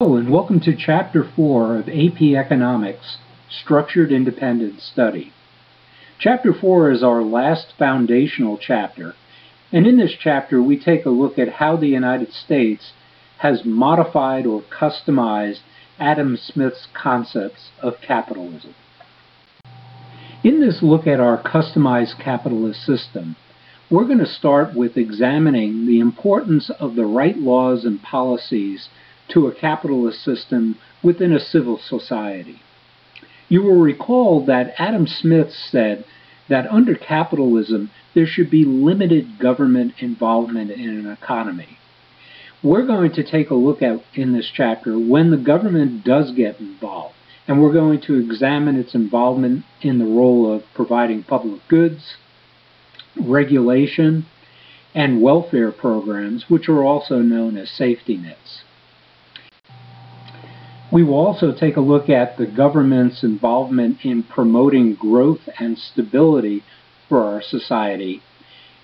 Hello and welcome to Chapter 4 of AP Economics, Structured Independent Study. Chapter 4 is our last foundational chapter, and in this chapter we take a look at how the United States has modified or customized Adam Smith's concepts of capitalism. In this look at our customized capitalist system, we're going to start with examining the importance of the right laws and policies to a capitalist system within a civil society. You will recall that Adam Smith said that under capitalism there should be limited government involvement in an economy. We're going to take a look at in this chapter when the government does get involved, and we're going to examine its involvement in the role of providing public goods, regulation, and welfare programs, which are also known as safety nets. We will also take a look at the government's involvement in promoting growth and stability for our society.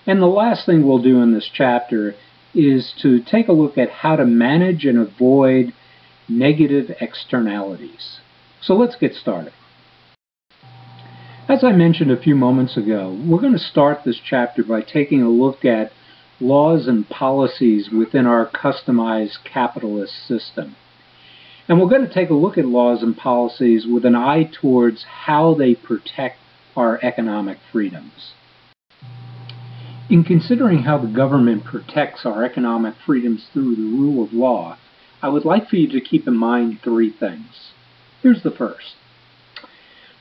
And the last thing we'll do in this chapter is to take a look at how to manage and avoid negative externalities. So let's get started. As I mentioned a few moments ago, we're going to start this chapter by taking a look at laws and policies within our customized capitalist system. And we're going to take a look at laws and policies with an eye towards how they protect our economic freedoms. In considering how the government protects our economic freedoms through the rule of law, I would like for you to keep in mind three things. Here's the first.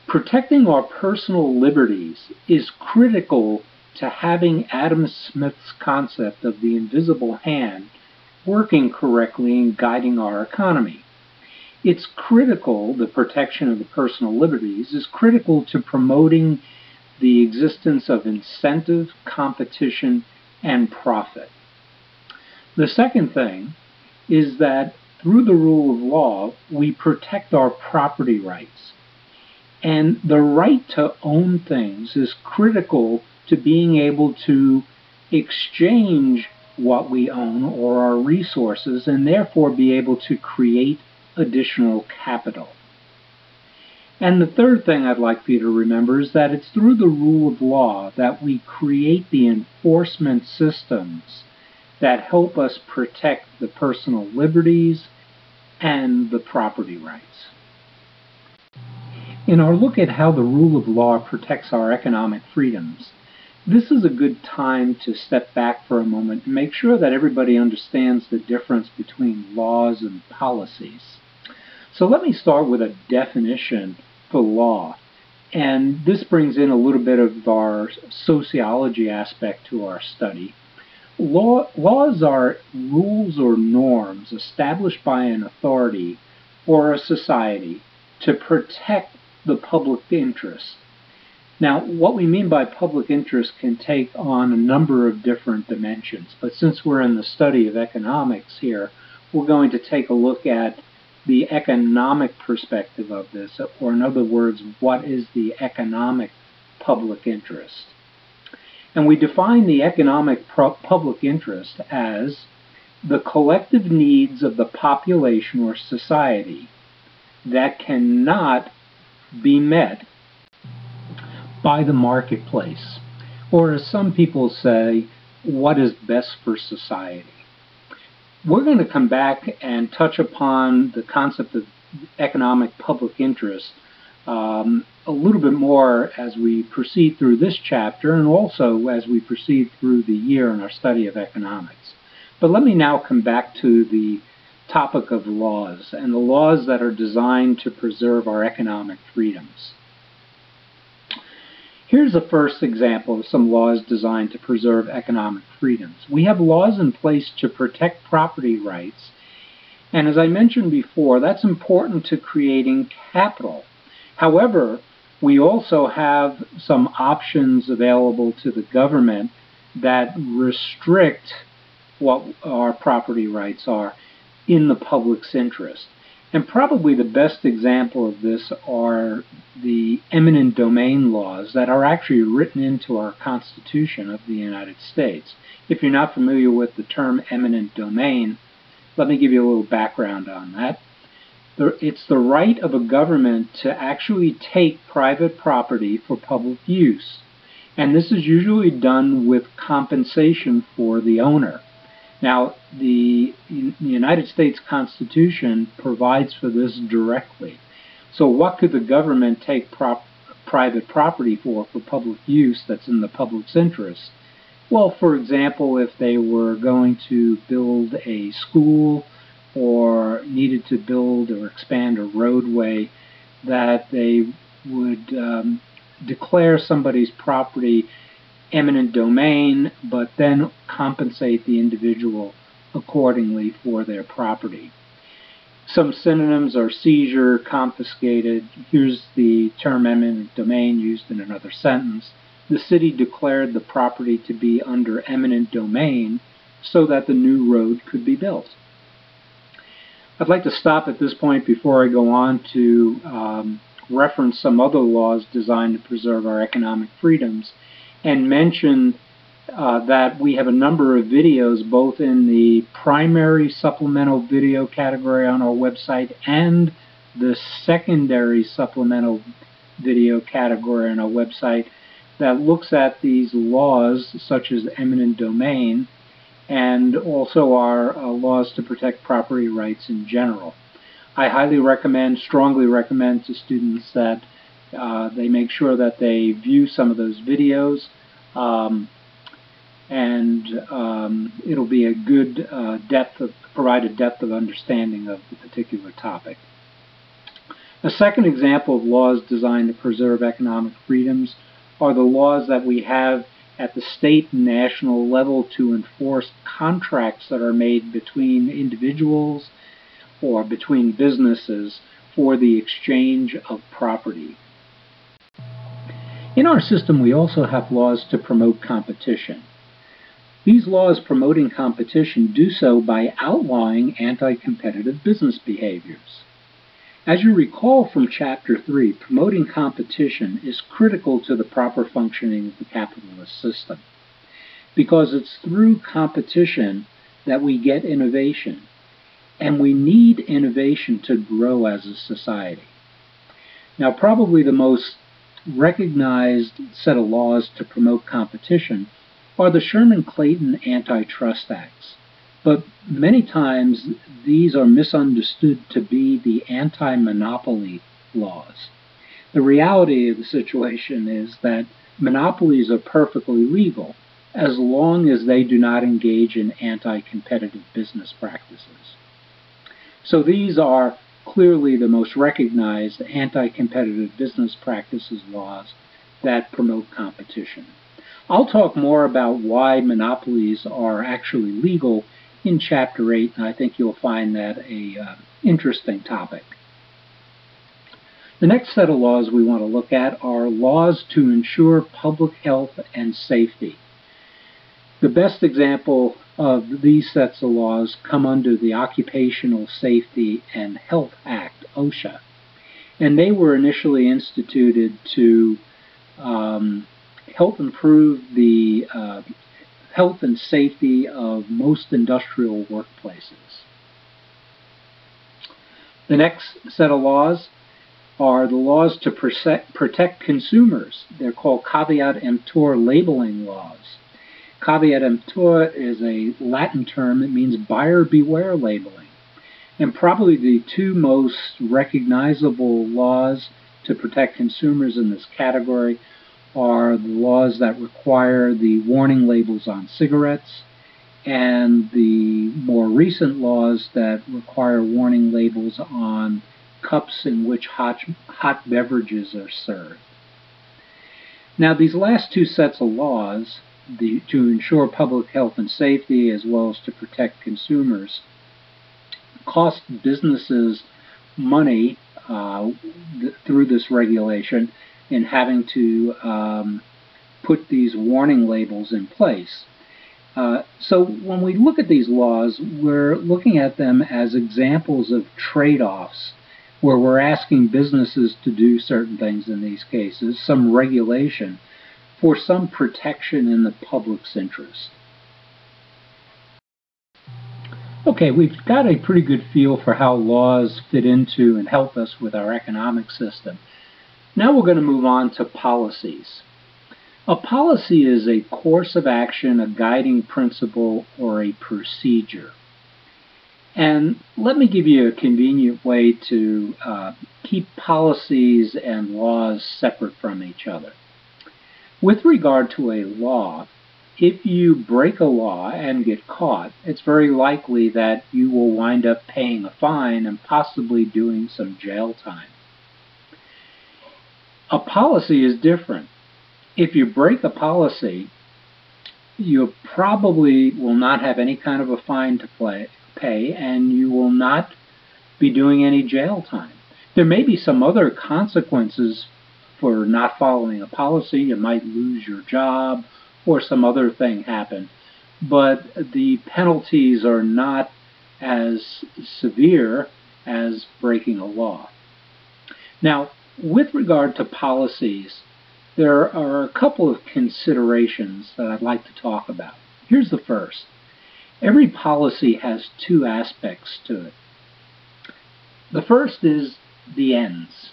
Protecting our personal liberties is critical to having Adam Smith's concept of the invisible hand working correctly and guiding our economy. It's critical, the protection of the personal liberties is critical to promoting the existence of incentive, competition, and profit. The second thing is that through the rule of law, we protect our property rights. And the right to own things is critical to being able to exchange what we own or our resources and therefore be able to create additional capital. And the third thing I'd like for you to remember is that it's through the rule of law that we create the enforcement systems that help us protect the personal liberties and the property rights. In our look at how the rule of law protects our economic freedoms, this is a good time to step back for a moment and make sure that everybody understands the difference between laws and policies. So let me start with a definition for law. And this brings in a little bit of our sociology aspect to our study. Laws are rules or norms established by an authority or a society to protect the public interest. Now, what we mean by public interest can take on a number of different dimensions, but since we're in the study of economics here, we're going to take a look at the economic perspective of this, or in other words, what is the economic public interest? And we define the economic public interest as the collective needs of the population or society that cannot be met by the marketplace, or as some people say, what is best for society. We're going to come back and touch upon the concept of economic public interest a little bit more as we proceed through this chapter and also as we proceed through the year in our study of economics. But let me now come back to the topic of laws and the laws that are designed to preserve our economic freedoms. Here's a first example of some laws designed to preserve economic freedoms. We have laws in place to protect property rights, and as I mentioned before, that's important to creating capital. However, we also have some options available to the government that restrict what our property rights are in the public's interest. And probably the best example of this are the eminent domain laws that are actually written into our Constitution of the United States. If you're not familiar with the term eminent domain, Let me give you a little background on that. It's the right of a government to actually take private property for public use. And this is usually done with compensation for the owner. Now, the United States Constitution provides for this directly. So what could the government take private property for public use that's in the public's interest? Well, for example, if they were going to build a school or needed to build or expand a roadway, that they would declare somebody's property eminent domain, but then compensate the individual accordingly for their property. Some synonyms are seizure, confiscated. Here's the term eminent domain used in another sentence. The city declared the property to be under eminent domain so that the new road could be built. I'd like to stop at this point before I go on to reference some other laws designed to preserve our economic freedoms and mention that we have a number of videos both in the primary supplemental video category on our website and the secondary supplemental video category on our website that looks at these laws such as eminent domain and also our laws to protect property rights in general. I highly recommend, strongly recommend to students that they make sure that they view some of those videos, and it'll be a good provide a depth of understanding of the particular topic. A second example of laws designed to preserve economic freedoms are the laws that we have at the state and national level to enforce contracts that are made between individuals or between businesses for the exchange of property. In our system, we also have laws to promote competition. These laws promoting competition do so by outlawing anti-competitive business behaviors. As you recall from Chapter 3, promoting competition is critical to the proper functioning of the capitalist system, because it's through competition that we get innovation, and we need innovation to grow as a society. Now, probably the most recognized set of laws to promote competition are the Sherman-Clayton Antitrust Acts, but many times these are misunderstood to be the anti-monopoly laws. The reality of the situation is that monopolies are perfectly legal as long as they do not engage in anti-competitive business practices. So these are clearly the most recognized anti-competitive business practices laws that promote competition. I'll talk more about why monopolies are actually legal in Chapter 8, and I think you'll find that an interesting topic. The next set of laws we want to look at are laws to ensure public health and safety. The best example of these sets of laws come under the Occupational Safety and Health Act, OSHA, and they were initially instituted to help improve the health and safety of most industrial workplaces. The next set of laws are the laws to protect consumers. They're called caveat emptor labeling laws. Caveat emptor is a Latin term that means buyer beware labeling. And probably the two most recognizable laws to protect consumers in this category are the laws that require the warning labels on cigarettes and the more recent laws that require warning labels on cups in which hot beverages are served. Now, these last two sets of laws, to ensure public health and safety as well as to protect consumers, cost businesses money through this regulation in having to put these warning labels in place. So when we look at these laws, we're looking at them as examples of trade-offs where we're asking businesses to do certain things in these cases, some regulation, for some protection in the public's interest. Okay, we've got a pretty good feel for how laws fit into and help us with our economic system. Now we're going to move on to policies. A policy is a course of action, a guiding principle, or a procedure. And let me give you a convenient way to keep policies and laws separate from each other. With regard to a law, if you break a law and get caught, it's very likely that you will wind up paying a fine and possibly doing some jail time. A policy is different. If you break a policy, you probably will not have any kind of a fine to pay, and you will not be doing any jail time. There may be some other consequences for not following a policy. You might lose your job or some other thing happen, but the penalties are not as severe as breaking a law. Now, with regard to policies, there are a couple of considerations that I'd like to talk about. Here's the first. Every policy has two aspects to it. The first is the ends.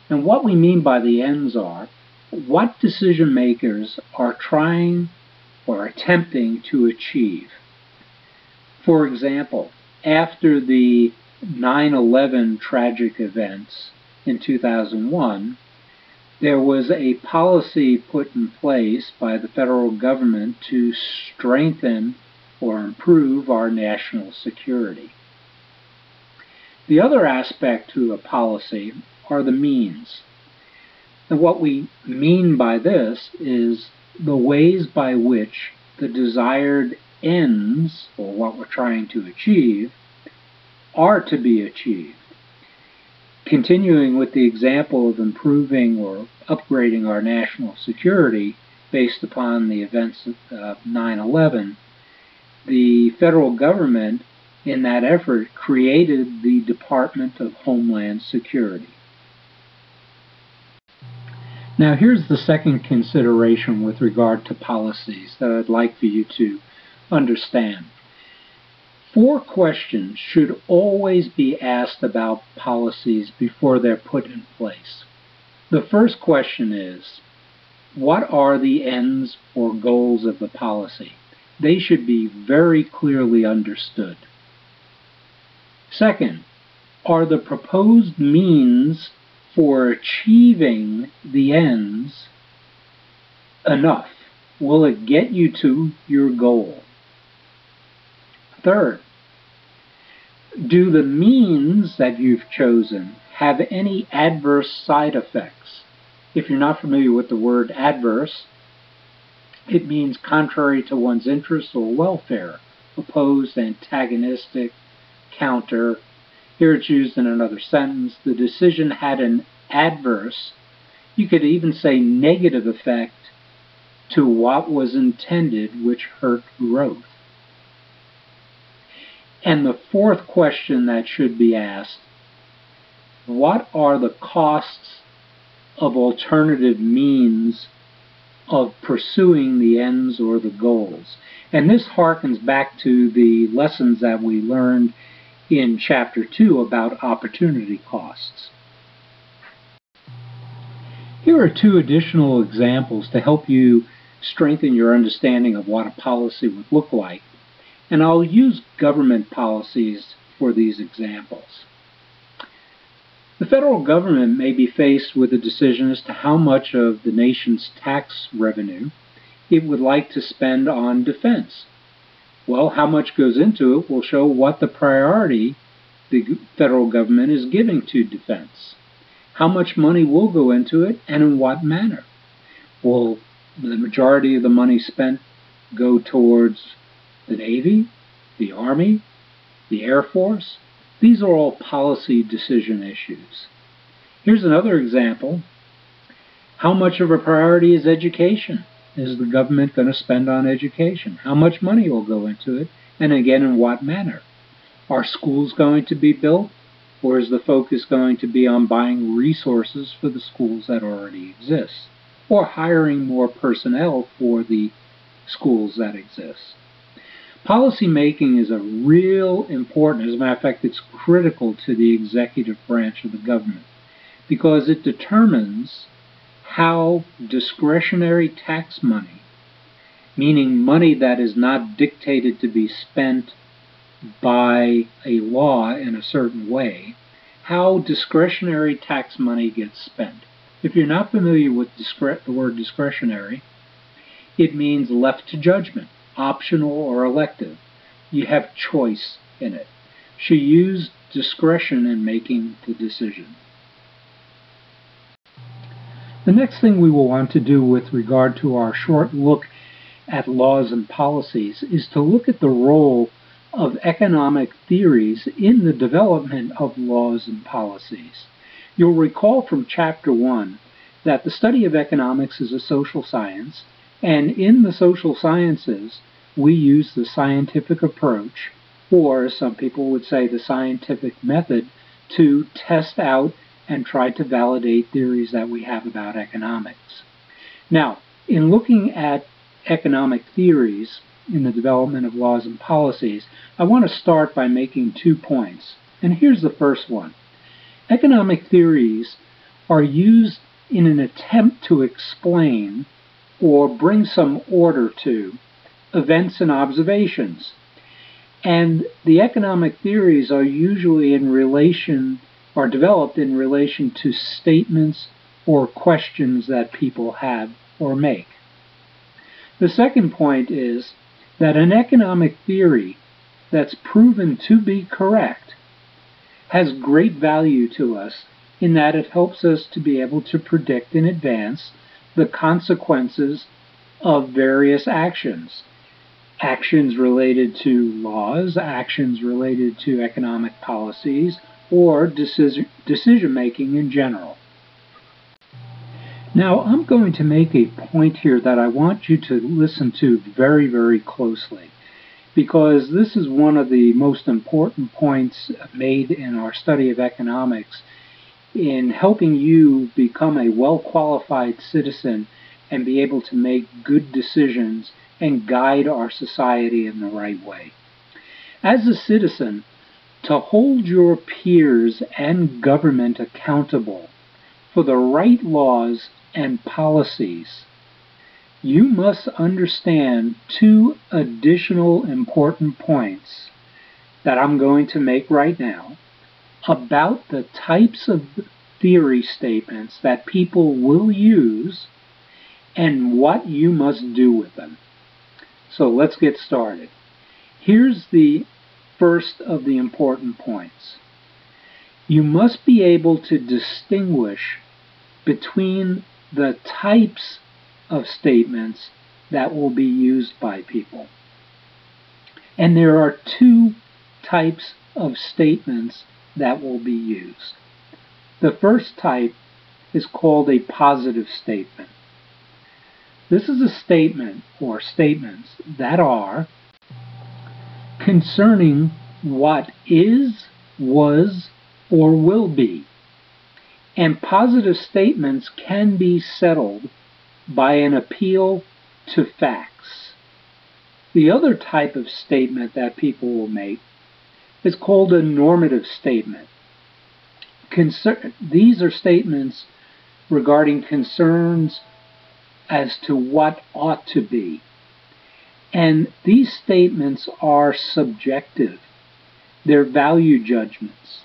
And what we mean by the ends are what decision makers are trying or attempting to achieve. For example, after the 9/11 tragic events in 2001, there was a policy put in place by the federal government to strengthen or improve our national security. The other aspect to a policy are the means. And what we mean by this is the ways by which the desired ends, or what we're trying to achieve, are to be achieved. Continuing with the example of improving or upgrading our national security based upon the events of 9/11, the federal government, in that effort, created the Department of Homeland Security. Now, here's the second consideration with regard to policies that I'd like for you to understand. 4 questions should always be asked about policies before they're put in place. The first question is, what are the ends or goals of the policy? They should be very clearly understood. Second, are the proposed means for achieving the ends enough? Will it get you to your goal? Third, do the means that you've chosen have any adverse side effects? If you're not familiar with the word adverse, it means contrary to one's interest or welfare, opposed, antagonistic, counter. Here it's used in another sentence. The decision had an adverse, you could even say negative effect to what was intended, which hurt growth. And the fourth question that should be asked, what are the costs of alternative means of pursuing the ends or the goals? And this harkens back to the lessons that we learned in Chapter 2 about opportunity costs. Here are 2 additional examples to help you strengthen your understanding of what a policy would look like. And I'll use government policies for these examples. The federal government may be faced with a decision as to how much of the nation's tax revenue it would like to spend on defense. Well, how much goes into it will show what the priority the federal government is giving to defense. How much money will go into it and in what manner? Will the majority of the money spent go towards the Navy, the Army, the Air Force? These are all policy decision issues. Here's another example. How much of a priority is education? Is the government going to spend on education? How much money will go into it? And again, in what manner? Are schools going to be built? Or is the focus going to be on buying resources for the schools that already exist? Or hiring more personnel for the schools that exist? Policy making is a real important, as a matter of fact, it's critical to the executive branch of the government because it determines how discretionary tax money, meaning money that is not dictated to be spent by a law in a certain way, how discretionary tax money gets spent. If you're not familiar with the word discretionary, it means left to judgment, optional or elective. You have choice in it. She used discretion in making the decision. The next thing we will want to do with regard to our short look at laws and policies is to look at the role of economic theories in the development of laws and policies. You'll recall from Chapter 1 that the study of economics is a social science, and in the social sciences we use the scientific approach, or some people would say the scientific method, to test out and try to validate theories that we have about economics. Now, in looking at economic theories in the development of laws and policies, I want to start by making 2 points. And here's the first one. Economic theories are used in an attempt to explain or bring some order to events and observations. And the economic theories are usually developed in relation to statements or questions that people have or make. The second point is that an economic theory that's proven to be correct has great value to us in that it helps us to be able to predict in advance the consequences of various actions. Actions related to laws, actions related to economic policies, or decision-making in general. Now, I'm going to make a point here that I want you to listen to very, very closely, because this is one of the most important points made in our study of economics in helping you become a well-qualified citizen and be able to make good decisions and guide our society in the right way. As a citizen, to hold your peers and government accountable for the right laws and policies, you must understand 2 additional important points that I'm going to make right now about the types of theory statements that people will use and what you must do with them. So let's get started. Here's the first of the important points. You must be able to distinguish between the types of statements that will be used by people. And there are 2 types of statements that will be used. The first type is called a positive statement. This is a statement or statements that are concerning what is, was, or will be. And positive statements can be settled by an appeal to facts. The other type of statement that people will make is called a normative statement. These are statements regarding concerns as to what ought to be. And these statements are subjective. They're value judgments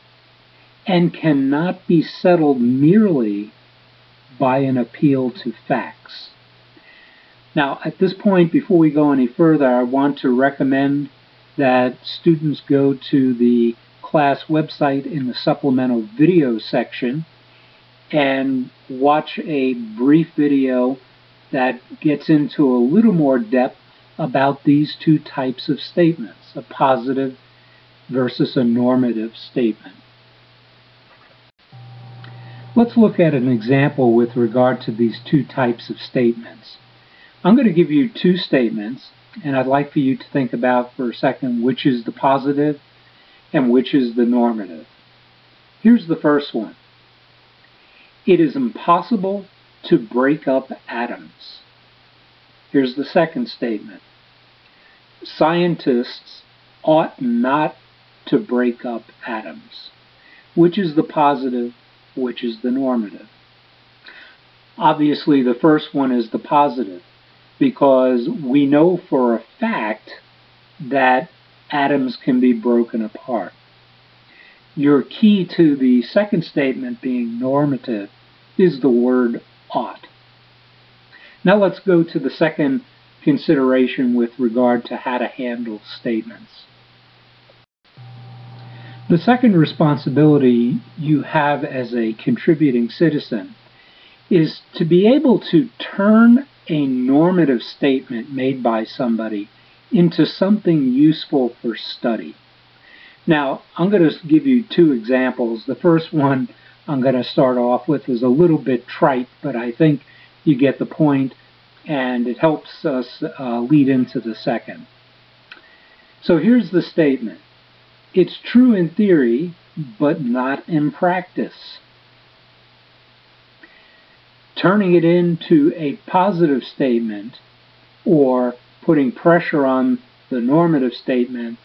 and cannot be settled merely by an appeal to facts. Now, at this point, before we go any further, I want to recommend that students go to the class website in the supplemental video section and watch a brief video that gets into a little more depth about these 2 types of statements, a positive versus a normative statement. Let's look at an example with regard to these 2 types of statements. I'm going to give you 2 statements, and I'd like for you to think about for a second which is the positive and which is the normative. Here's the first one. It is impossible to break up atoms. Here's the second statement. scientists ought not to break up atoms. Which is the positive, which is the normative? Obviously, the first one is the positive, because we know for a fact that atoms can be broken apart. Your key to the second statement being normative is the word ought. Now let's go to the second consideration with regard to how to handle statements. The second responsibility you have as a contributing citizen is to be able to turn a normative statement made by somebody into something useful for study. Now, I'm going to give you two examples. The first one I'm going to start off with is a little bit trite, but I think you get the point, and it helps us lead into the second. So here's the statement. It's true in theory, but not in practice. Turning it into a positive statement, or putting pressure on the normative statement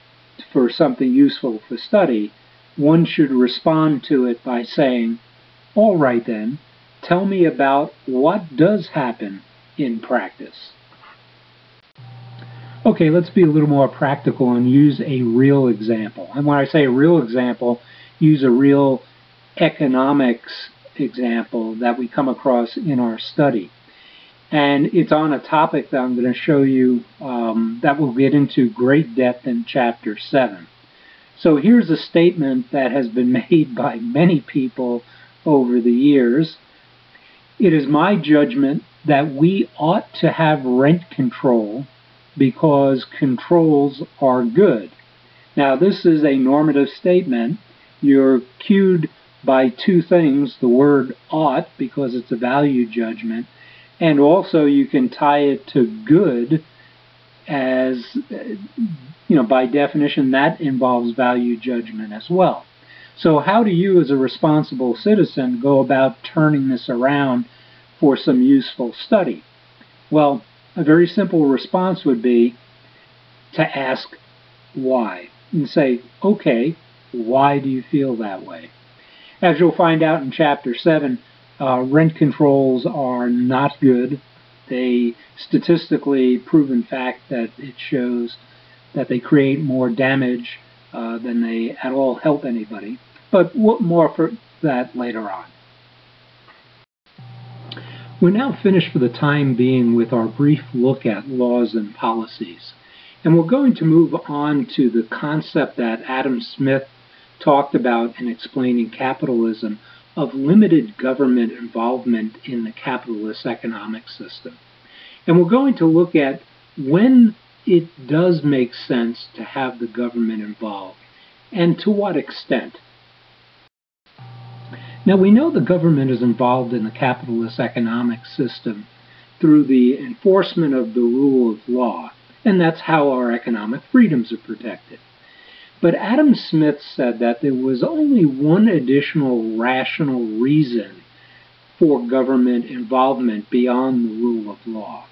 for something useful for study, one should respond to it by saying, all right then, tell me about what does happen in practice. Okay, let's be a little more practical and use a real example. And when I say a real example, use a real economics example that we come across in our study. And it's on a topic that I'm going to show you that we'll get into great depth in Chapter 7. So here's a statement that has been made by many people over the years. It is my judgment that we ought to have rent control because controls are good. Now, this is a normative statement. You're cued by two things, the word ought, because it's a value judgment, and also you can tie it to good as, by definition, that involves value judgment as well. So how do you, as a responsible citizen, go about turning this around for some useful study? Well, a very simple response would be to ask why, and say, okay, why do you feel that way? As you'll find out in Chapter 7, rent controls are not good. They statistically proven fact that it shows that they create more damage than they at all help anybody. But more for that later on. We're now finished for the time being with our brief look at laws and policies. And we're going to move on to the concept that Adam Smith talked about in explaining capitalism of limited government involvement in the capitalist economic system. And we're going to look at when it does make sense to have the government involved and to what extent. Now, we know the government is involved in the capitalist economic system through the enforcement of the rule of law, and that's how our economic freedoms are protected. But Adam Smith said that there was only one additional rational reason for government involvement beyond the rule of law.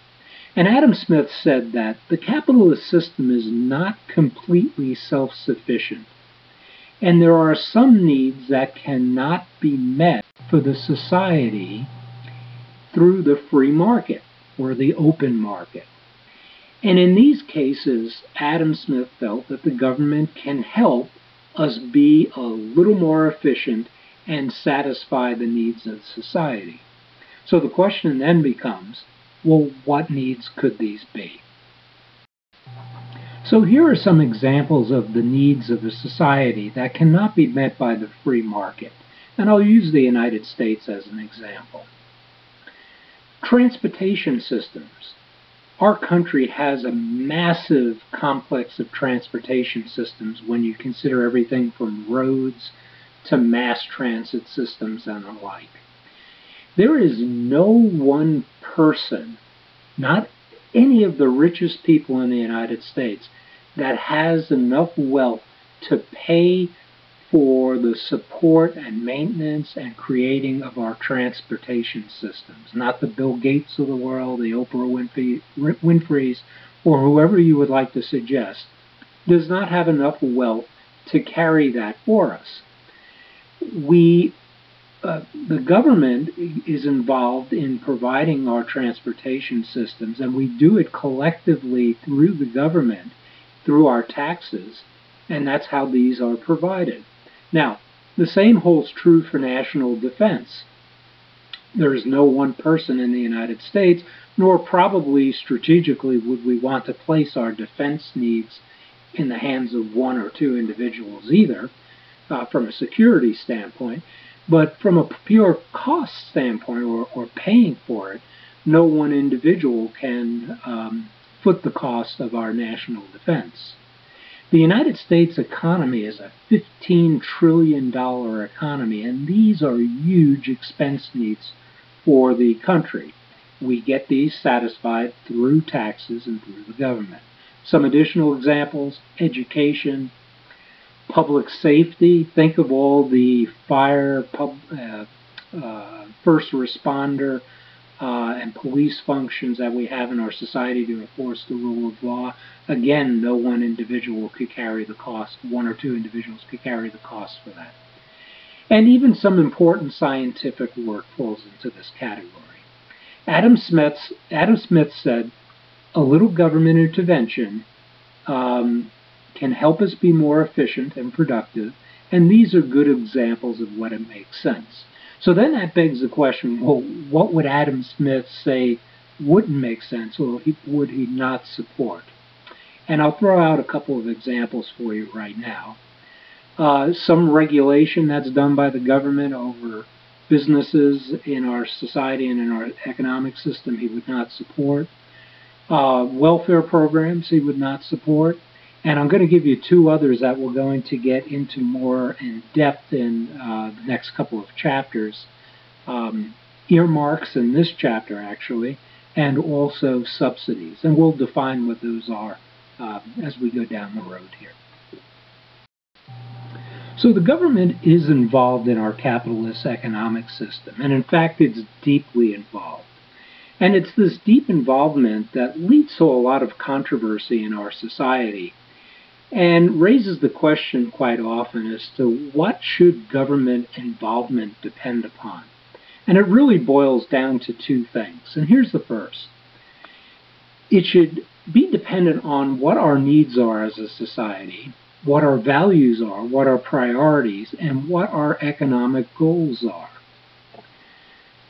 And Adam Smith said that the capitalist system is not completely self-sufficient, and there are some needs that cannot be met for the society through the free market or the open market. And in these cases, Adam Smith felt that the government can help us be a little more efficient and satisfy the needs of society. So the question then becomes, well, what needs could these be? So here are some examples of the needs of a society that cannot be met by the free market. And I'll use the United States as an example. Transportation systems. Our country has a massive complex of transportation systems when you consider everything from roads to mass transit systems and the like. There is no one person, not any of the richest people in the United States, that has enough wealth to pay for the support and maintenance and creating of our transportation systems. Not the Bill Gates of the world, the Oprah Winfreys, or whoever you would like to suggest, does not have enough wealth to carry that for us. The government is involved in providing our transportation systems, and we do it collectively through the government, through our taxes, and that's how these are provided. Now, the same holds true for national defense. There is no one person in the United States, nor probably strategically would we want to place our defense needs in the hands of one or two individuals either, from a security standpoint. But from a pure cost standpoint, or paying for it, no one individual can foot the cost of our national defense. The United States economy is a $15 trillion economy, and these are huge expense needs for the country. We get these satisfied through taxes and through the government. Some additional examples: education, public safety. Think of all the fire, first responder, and police functions that we have in our society to enforce the rule of law. Again, no one individual could carry the cost. One or two individuals could carry the cost for that. And even some important scientific work falls into this category. Adam Smith said, a little government intervention can help us be more efficient and productive, and these are good examples of what it makes sense. So then that begs the question, well, what would Adam Smith say wouldn't make sense, or would he not support? And I'll throw out a couple of examples for you right now. Some regulation that's done by the government over businesses in our society and in our economic system he would not support. Welfare programs he would not support. And I'm going to give you two others that we're going to get into more in depth in the next couple of chapters. Earmarks in this chapter, actually, and also subsidies. And we'll define what those are as we go down the road here. So the government is involved in our capitalist economic system, and in fact it's deeply involved. And it's this deep involvement that leads to a lot of controversy in our society and raises the question quite often as to what should government involvement depend upon. And it really boils down to two things. And here's the first. It should be dependent on what our needs are as a society, what our values are, what our priorities, and what our economic goals are.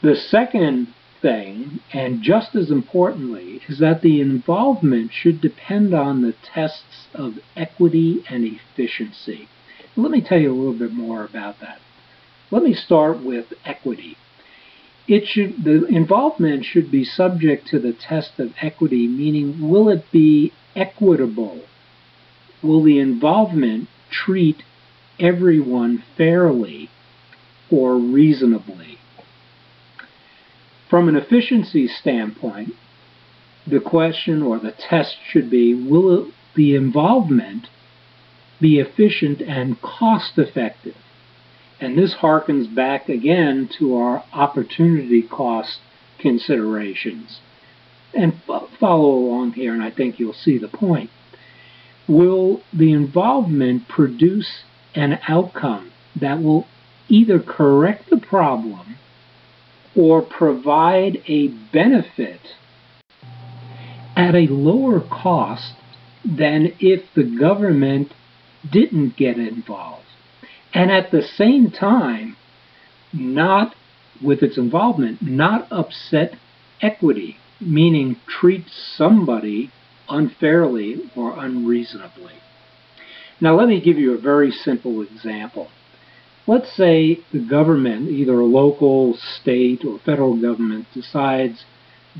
The second thing, and just as importantly, is that the involvement should depend on the tests of equity and efficiency. Let me tell you a little bit more about that. Let me start with equity. The involvement should be subject to the test of equity, meaning will it be equitable? Will the involvement treat everyone fairly or reasonably? From an efficiency standpoint, the question or the test should be, will the involvement be efficient and cost-effective? And this harkens back again to our opportunity cost considerations. And follow along here, and I think you'll see the point. Will the involvement produce an outcome that will either correct the problem or provide a benefit at a lower cost than if the government didn't get involved? And at the same time, not with its involvement, not upset equity, meaning treat somebody unfairly or unreasonably. Now let me give you a very simple example. Let's say the government, either a local, state, or federal government, decides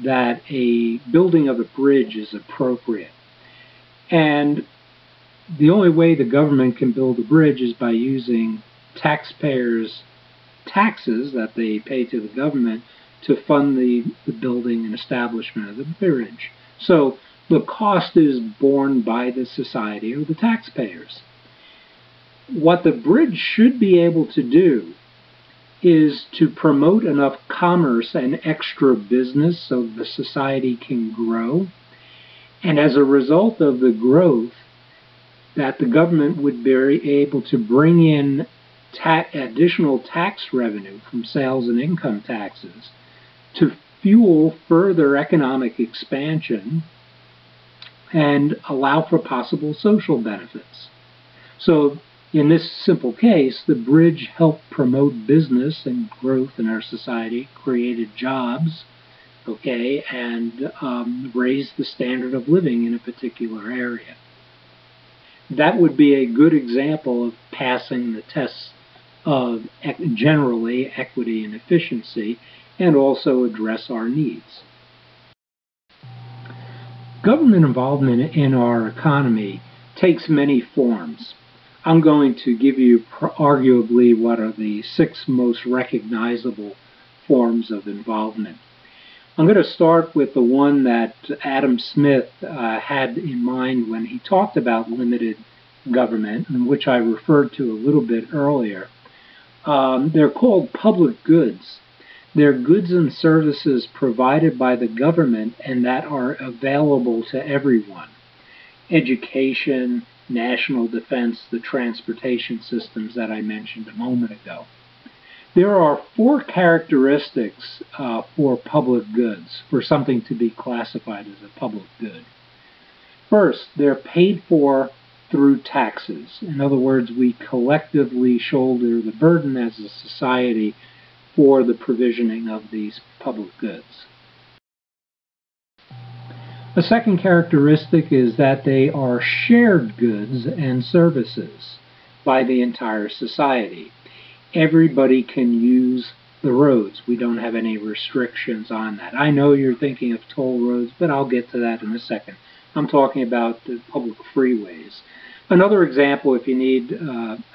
that a building of a bridge is appropriate. And the only way the government can build a bridge is by using taxpayers' taxes that they pay to the government to fund the building and establishment of the bridge. So the cost is borne by the society or the taxpayers. What the bridge should be able to do is to promote enough commerce and extra business so the society can grow, And as a result of the growth, that the government would be able to bring in additional tax revenue from sales and income taxes to fuel further economic expansion and allow for possible social benefits. So in this simple case, the bridge helped promote business and growth in our society, created jobs, okay, and raised the standard of living in a particular area. That would be a good example of passing the tests of generally equity and efficiency, and also address our needs. Government involvement in our economy takes many forms. I'm going to give you arguably what are the 6 most recognizable forms of involvement. I'm going to start with the one that Adam Smith had in mind when he talked about limited government, and which I referred to a little bit earlier. They're called public goods. They're goods and services provided by the government and that are available to everyone. Education, national defense, the transportation systems that I mentioned a moment ago. There are 4 characteristics for public goods, for something to be classified as a public good. First, they're paid for through taxes. In other words, we collectively shoulder the burden as a society for the provisioning of these public goods. A second characteristic is that they are shared goods and services by the entire society. Everybody can use the roads. We don't have any restrictions on that. I know you're thinking of toll roads, but I'll get to that in a second. I'm talking about the public freeways. Another example, if you need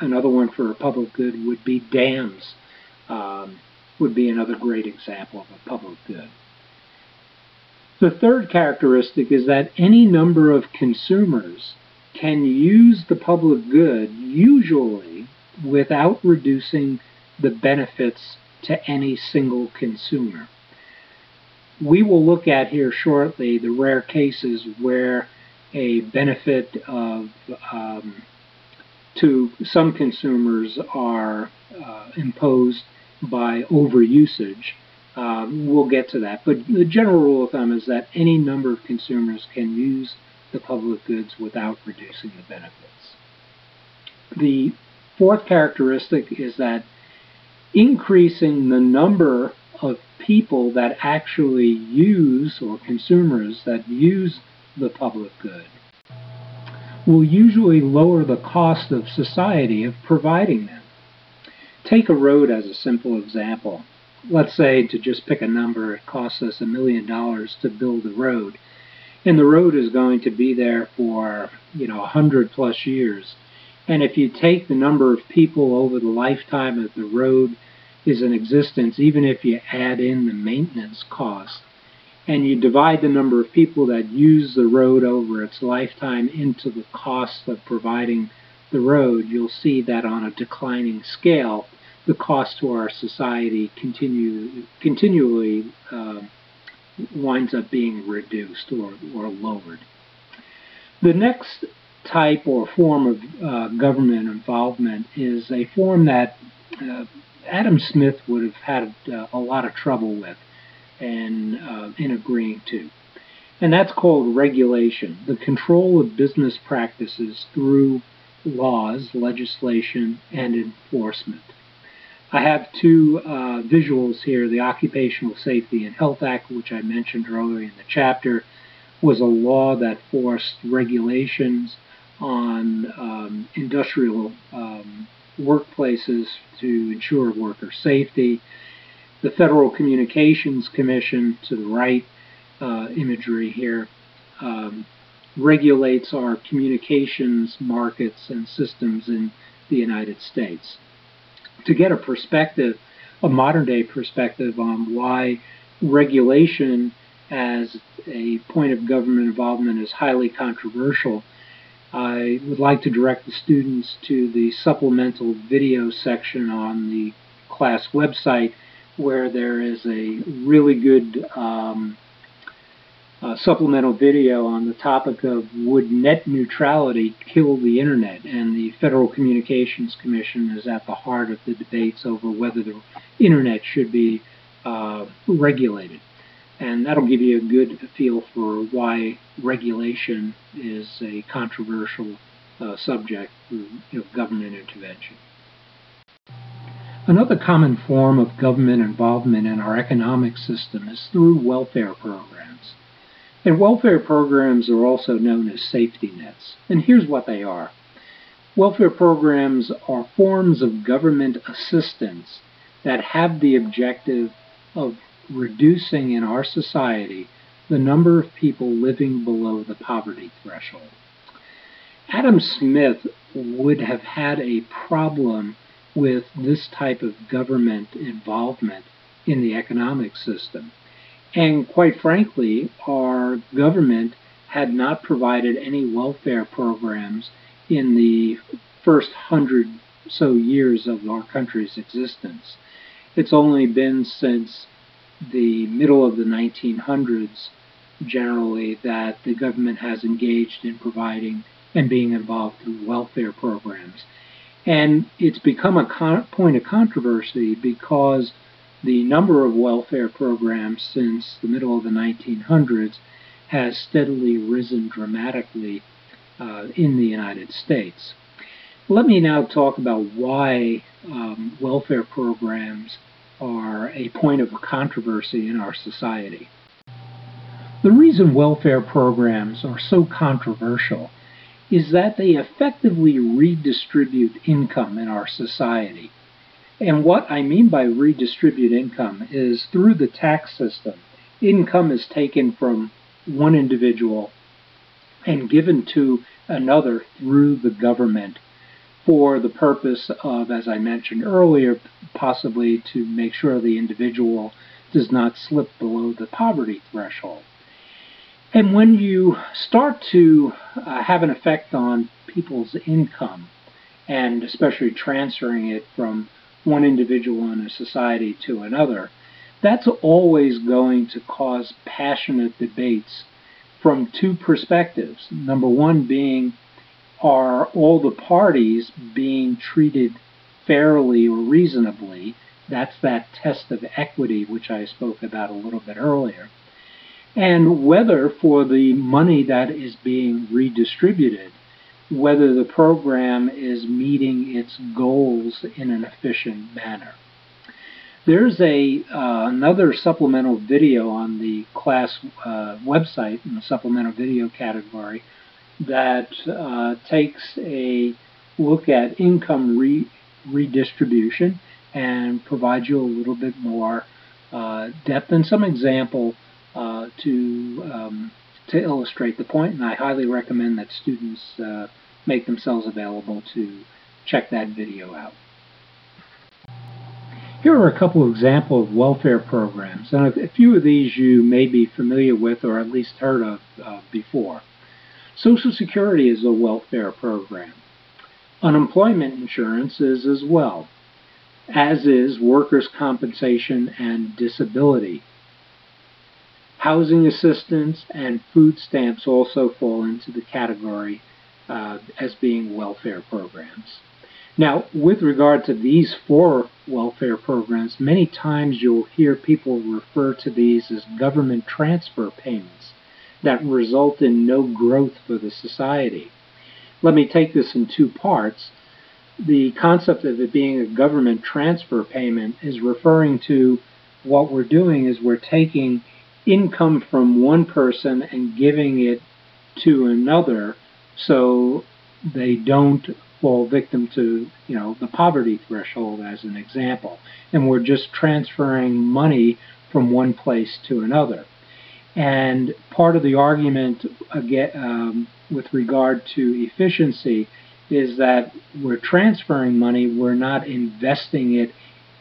another one for a public good, would be dams. Would be another great example of a public good. The third characteristic is that any number of consumers can use the public good, usually without reducing the benefits to any single consumer. We will look at here shortly the rare cases where a benefit of to some consumers are imposed by overusage. We'll get to that, but the general rule of thumb is that any number of consumers can use the public goods without reducing the benefits. The fourth characteristic is that increasing the number of people that actually use, or consumers that use, the public good will usually lower the cost of society of providing them. Take a road as a simple example. Let's say, to just pick a number, it costs us $1 million to build a road, and the road is going to be there for 100 plus years. And if you take the number of people over the lifetime of the road is in existence, even if you add in the maintenance cost, and you divide the number of people that use the road over its lifetime into the cost of providing the road, you'll see that on a declining scale, the cost to our society continually winds up being reduced or lowered. The next type or form of government involvement is a form that Adam Smith would have had a lot of trouble with and in agreeing to. And that's called regulation, the control of business practices through laws, legislation, and enforcement. I have 2 visuals here. The Occupational Safety and Health Act, which I mentioned earlier in the chapter, was a law that forced regulations on industrial workplaces to ensure worker safety. The Federal Communications Commission, to the right imagery here, regulates our communications markets and systems in the United States. To get a perspective, a modern-day perspective on why regulation as a point of government involvement is highly controversial, I would like to direct the students to the supplemental video section on the class website, where there is a really good supplemental video on the topic of would net neutrality kill the internet, and the Federal Communications Commission is at the heart of the debates over whether the internet should be regulated. And that'll give you a good feel for why regulation is a controversial subject for government intervention. Another common form of government involvement in our economic system is through welfare programs. And welfare programs are also known as safety nets. And here's what they are. Welfare programs are forms of government assistance that have the objective of reducing in our society the number of people living below the poverty threshold. Adam Smith would have had a problem with this type of government involvement in the economic system. And quite frankly, our government had not provided any welfare programs in the first 100 or so years of our country's existence. It's only been since the middle of the 1900s, generally, that the government has engaged in providing and being involved through welfare programs. And it's become a point of controversy because the number of welfare programs since the middle of the 1900s has steadily risen dramatically in the United States. Let me now talk about why welfare programs are a point of controversy in our society. The reason welfare programs are so controversial is that they effectively redistribute income in our society. And what I mean by redistribute income is through the tax system, income is taken from one individual and given to another through the government for the purpose of, as I mentioned earlier, possibly to make sure the individual does not slip below the poverty threshold. And when you start to have an effect on people's income, and especially transferring it from one individual in a society to another, that's always going to cause passionate debates from two perspectives. Number one being, are all the parties being treated fairly or reasonably? That's that test of equity which I spoke about a little bit earlier. And whether for the money that is being redistributed, whether the program is meeting its goals in an efficient manner. There's another supplemental video on the class website in the supplemental video category that takes a look at income redistribution and provides you a little bit more depth and some example to illustrate the point, and I highly recommend that students make themselves available to check that video out. Here are a couple of examples of welfare programs, and a few of these you may be familiar with or at least heard of before. Social Security is a welfare program. Unemployment insurance is as well, as is workers' compensation and disability. Housing assistance and food stamps also fall into the category as being welfare programs. Now, with regard to these four welfare programs, many times you'll hear people refer to these as government transfer payments that result in no growth for the society. Let me take this in two parts. The concept of it being a government transfer payment is referring to what we're doing is we're taking income from one person and giving it to another so they don't fall victim to, the poverty threshold as an example. And we're just transferring money from one place to another. And part of the argument again, with regard to efficiency is that we're transferring money, we're not investing it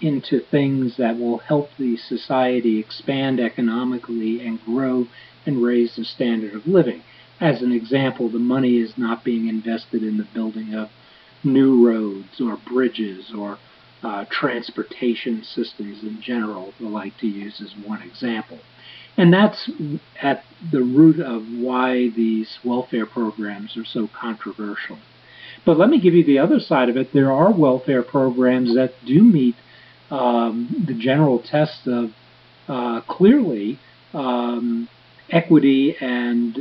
into things that will help the society expand economically and grow and raise the standard of living. As an example, the money is not being invested in the building of new roads or bridges or transportation systems in general, I like to use as one example. And that's at the root of why these welfare programs are so controversial. But let me give you the other side of it. There are welfare programs that do meet the general test of clearly equity and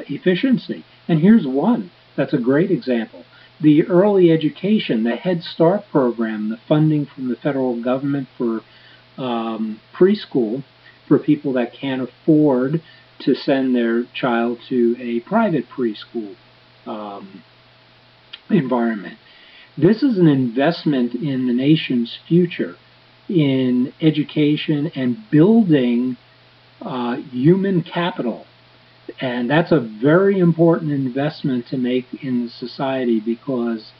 efficiency. And here's one that's a great example. The early education, the Head Start program, the funding from the federal government for preschool for people that can't afford to send their child to a private preschool environment. This is an investment in the nation's future, in education and building human capital. And that's a very important investment to make in society, because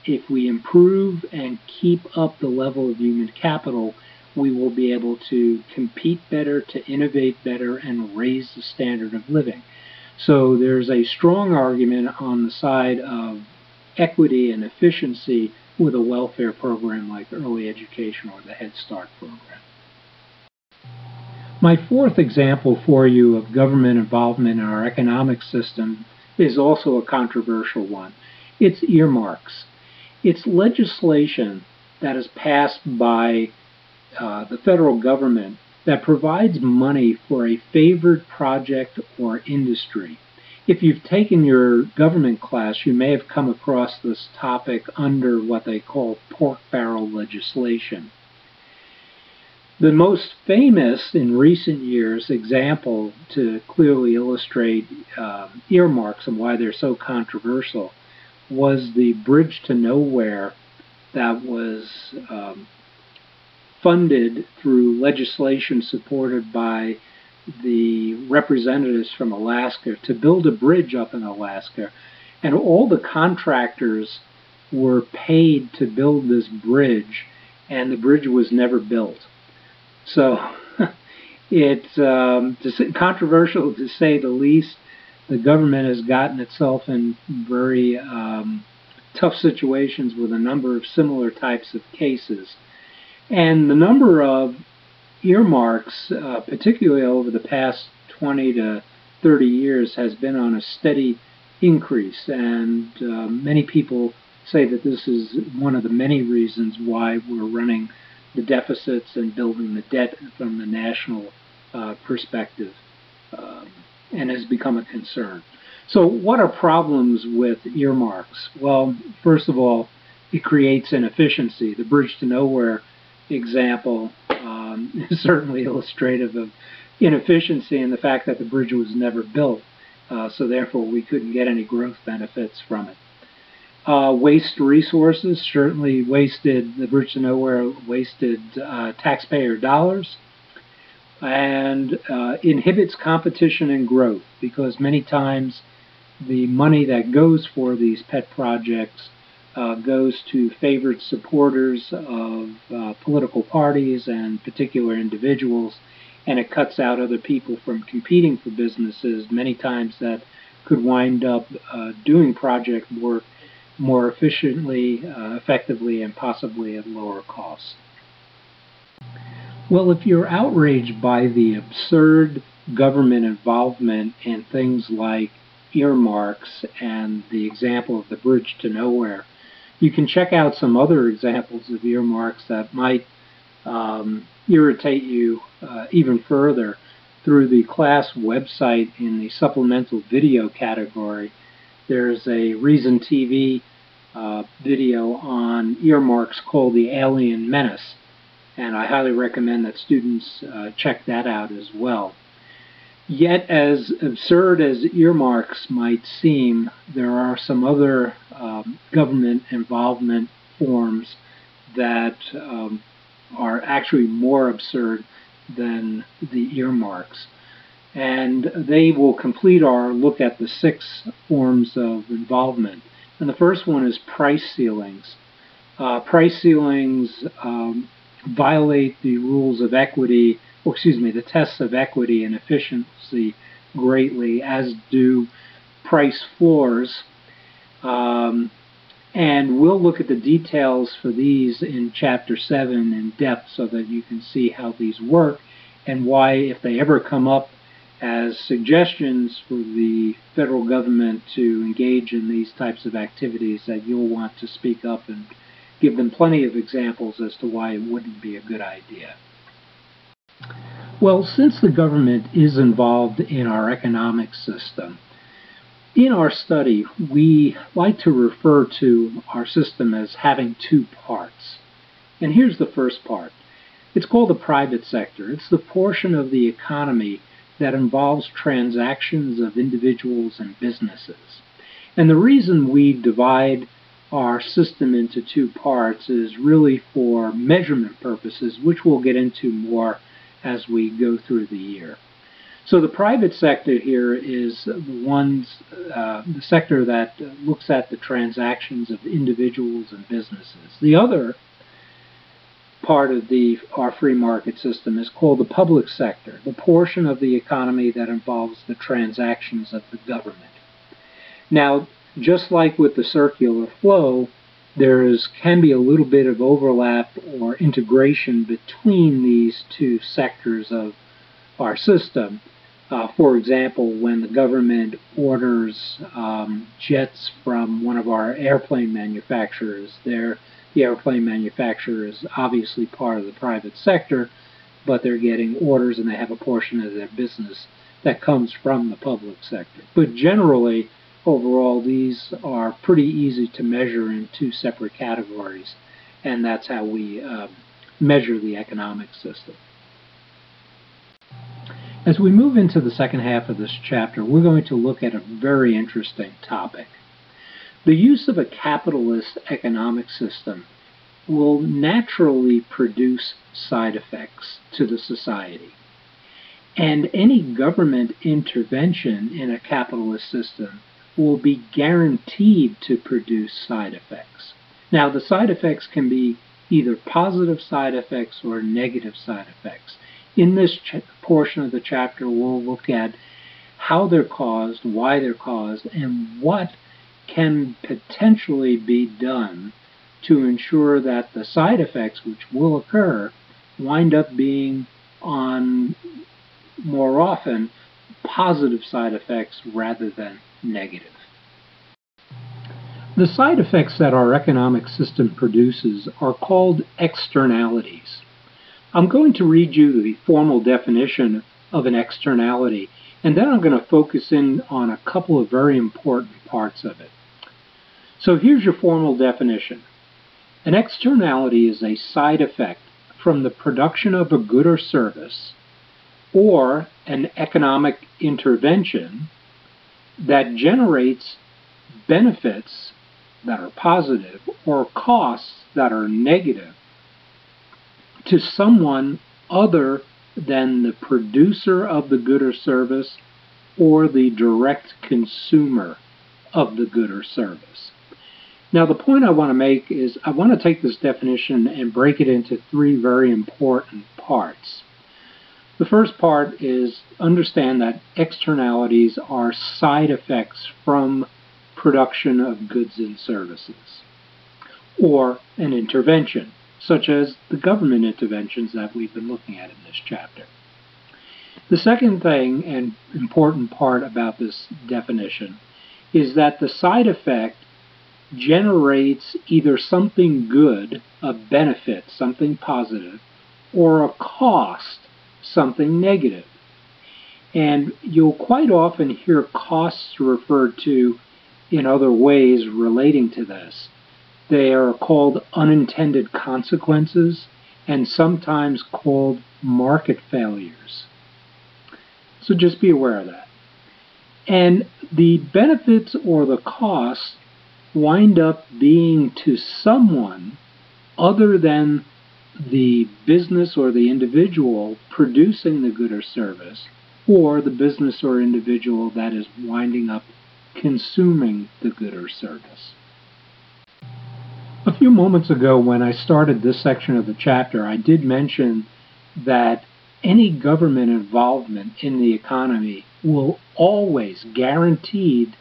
if we improve and keep up the level of human capital, we will be able to compete better, to innovate better, and raise the standard of living. So there's a strong argument on the side of equity and efficiency with a welfare program like early education or the Head Start program. My fourth example for you of government involvement in our economic system is also a controversial one. It's earmarks. It's legislation that is passed by the federal government that provides money for a favored project or industry. If you've taken your government class, you may have come across this topic under what they call pork barrel legislation. The most famous in recent years example to clearly illustrate earmarks and why they're so controversial was the Bridge to Nowhere that was funded through legislation supported by the representatives from Alaska to build a bridge up in Alaska. And all the contractors were paid to build this bridge, and the bridge was never built. So it's controversial to say the least. The government has gotten itself in very tough situations with a number of similar types of cases. And the number of earmarks, particularly over the past 20 to 30 years, has been on a steady increase. And many people say that this is one of the many reasons why we're running the deficits and building the debt from the national perspective, and has become a concern. So what are problems with earmarks? Well, first of all, it creates inefficiency. The Bridge to Nowhere example is certainly illustrative of inefficiency and the fact that the bridge was never built, so therefore we couldn't get any growth benefits from it. Waste resources, certainly the Bridge to Nowhere wasted taxpayer dollars, and inhibits competition and growth, because many times the money that goes for these pet projects goes to favored supporters of political parties and particular individuals, and it cuts out other people from competing for businesses, many times that could wind up doing project work more efficiently, effectively, and possibly at lower costs. Well, if you're outraged by the absurd government involvement in things like earmarks and the example of the Bridge to Nowhere, you can check out some other examples of earmarks that might irritate you even further through the class website in the supplemental video category. There's a Reason TV video on earmarks called The Alien Menace, and I highly recommend that students check that out as well. Yet, as absurd as earmarks might seem, there are some other government involvement forms that are actually more absurd than the earmarks. And they will complete our look at the 6 forms of involvement. And the first one is price ceilings. Price ceilings violate the rules of equity, the tests of equity and efficiency greatly, as do price floors. And we'll look at the details for these in Chapter 7 in depth so that you can see how these work and why, if they ever come up as suggestions for the federal government to engage in these types of activities, that you'll want to speak up and give them plenty of examples as to why it wouldn't be a good idea. Well, since the government is involved in our economic system, in our study, we like to refer to our system as having two parts. And here's the first part. It's called the private sector. It's the portion of the economy that involves transactions of individuals and businesses. And the reason we divide our system into two parts is really for measurement purposes, which we'll get into more as we go through the year. So the private sector here is the sector that looks at the transactions of individuals and businesses. The other part of our free market system is called the public sector, the portion of the economy that involves the transactions of the government. Now, just like with the circular flow, there can be a little bit of overlap or integration between these two sectors of our system. For example, when the government orders jets from one of our airplane manufacturers, the airplane manufacturer is obviously part of the private sector, but they're getting orders and they have a portion of their business that comes from the public sector. But generally, overall, these are pretty easy to measure in two separate categories, and that's how we measure the economic system. As we move into the second half of this chapter, we're going to look at a very interesting topic. The use of a capitalist economic system will naturally produce side effects to the society. And any government intervention in a capitalist system will be guaranteed to produce side effects. Now, the side effects can be either positive side effects or negative side effects. In this portion of the chapter, we'll look at how they're caused, why they're caused, and what can potentially be done to ensure that the side effects which will occur wind up being more often positive side effects rather than negative. The side effects that our economic system produces are called externalities. I'm going to read you the formal definition of an externality, and then I'm going to focus in on a couple of very important parts of it. So here's your formal definition. An externality is a side effect from the production of a good or service, or an economic intervention that generates benefits that are positive or costs that are negative to someone other than the producer of the good or service or the direct consumer of the good or service. Now, the point I want to make is I want to take this definition and break it into three very important parts. The first part is understand that externalities are side effects from production of goods and services, or an intervention, such as the government interventions that we've been looking at in this chapter. The second thing and important part about this definition is that the side effect generates either something good, a benefit, something positive, or a cost, something negative. And you'll quite often hear costs referred to in other ways relating to this. They are called unintended consequences and sometimes called market failures. So just be aware of that. And the benefits or the costs wind up being to someone other than the business or the individual producing the good or service, or the business or individual that is winding up consuming the good or service. A few moments ago, when I started this section of the chapter, I did mention that any government involvement in the economy will always guaranteed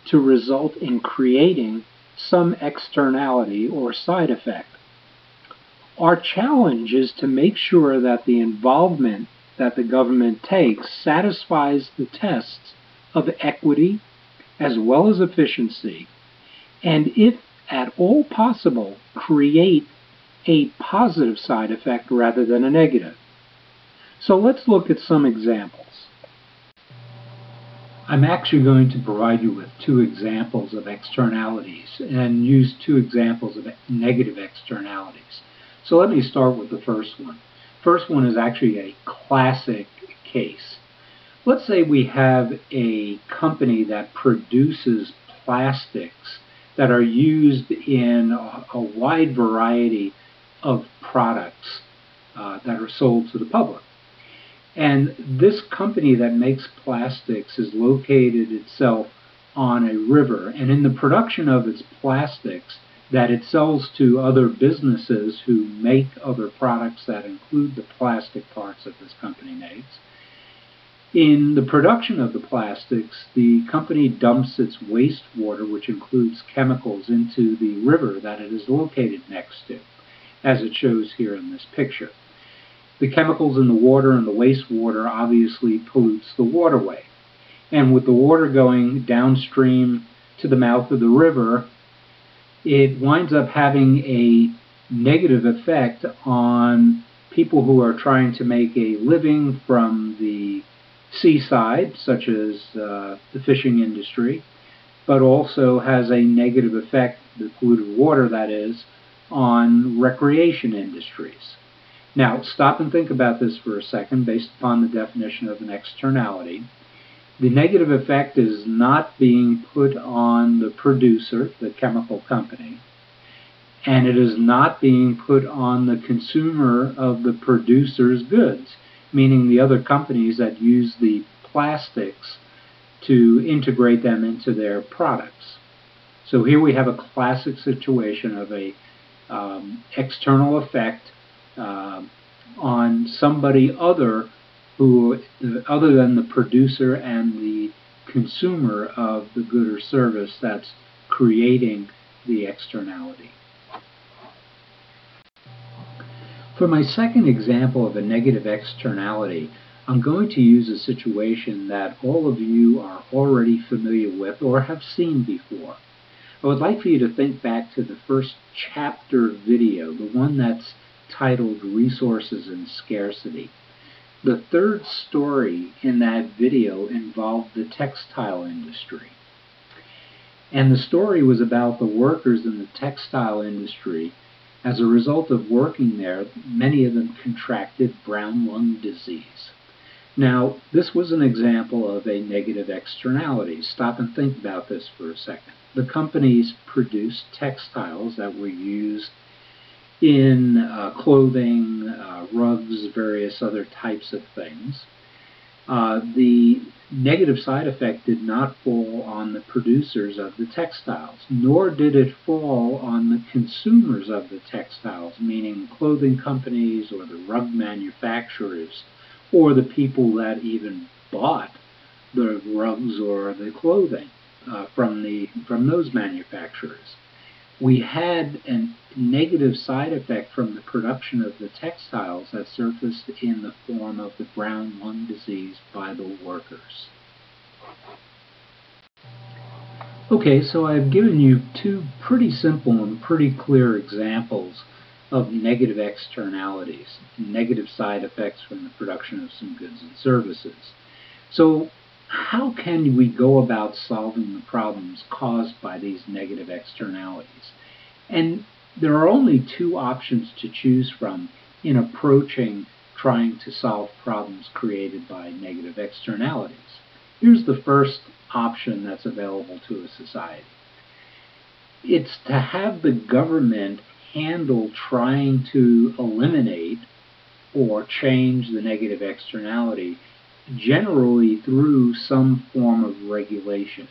to result in creating some externality or side effect. Our challenge is to make sure that the involvement that the government takes satisfies the tests of equity as well as efficiency, and if at all possible, create a positive side effect rather than a negative. So let's look at some examples. I'm actually going to provide you with two examples of externalities and use two examples of negative externalities. So let me start with the first one. First one is actually a classic case. Let's say we have a company that produces plastics that are used in a wide variety of products that are sold to the public. And this company that makes plastics is located itself on a river, and in the production of its plastics that it sells to other businesses who make other products that include the plastic parts that this company makes, in the production of the plastics, the company dumps its wastewater, which includes chemicals, into the river that it is located next to, as it shows here in this picture. The chemicals in the water and the wastewater obviously pollutes the waterway. And with the water going downstream to the mouth of the river, it winds up having a negative effect on people who are trying to make a living from the seaside, such as the fishing industry, but also has a negative effect, the polluted water that is, on recreation industries. Now, stop and think about this for a second based upon the definition of an externality. The negative effect is not being put on the producer, the chemical company, and it is not being put on the consumer of the producer's goods, meaning the other companies that use the plastics to integrate them into their products. So here we have a classic situation of a external effect on somebody other than the producer and the consumer of the good or service that's creating the externality. For my second example of a negative externality, I'm going to use a situation that all of you are already familiar with or have seen before. I would like for you to think back to the first chapter video, the one that's titled Resources and Scarcity. The third story in that video involved the textile industry. And the story was about the workers in the textile industry. As a result of working there, many of them contracted brown lung disease. Now, this was an example of a negative externality. Stop and think about this for a second. The companies produced textiles that were used in clothing, rugs, various other types of things. The negative side effect did not fall on the producers of the textiles, nor did it fall on the consumers of the textiles, meaning clothing companies or the rug manufacturers, or the people that even bought the rugs or the clothing from those manufacturers. We had a negative side effect from the production of the textiles that surfaced in the form of the brown lung disease by the workers. Okay, so I've given you two pretty simple and pretty clear examples of negative externalities, negative side effects from the production of some goods and services. So how can we go about solving the problems caused by these negative externalities? And there are only two options to choose from in approaching trying to solve problems created by negative externalities. Here's the first option that's available to a society. It's to have the government handle trying to eliminate or change the negative externality, generally through some form of regulation.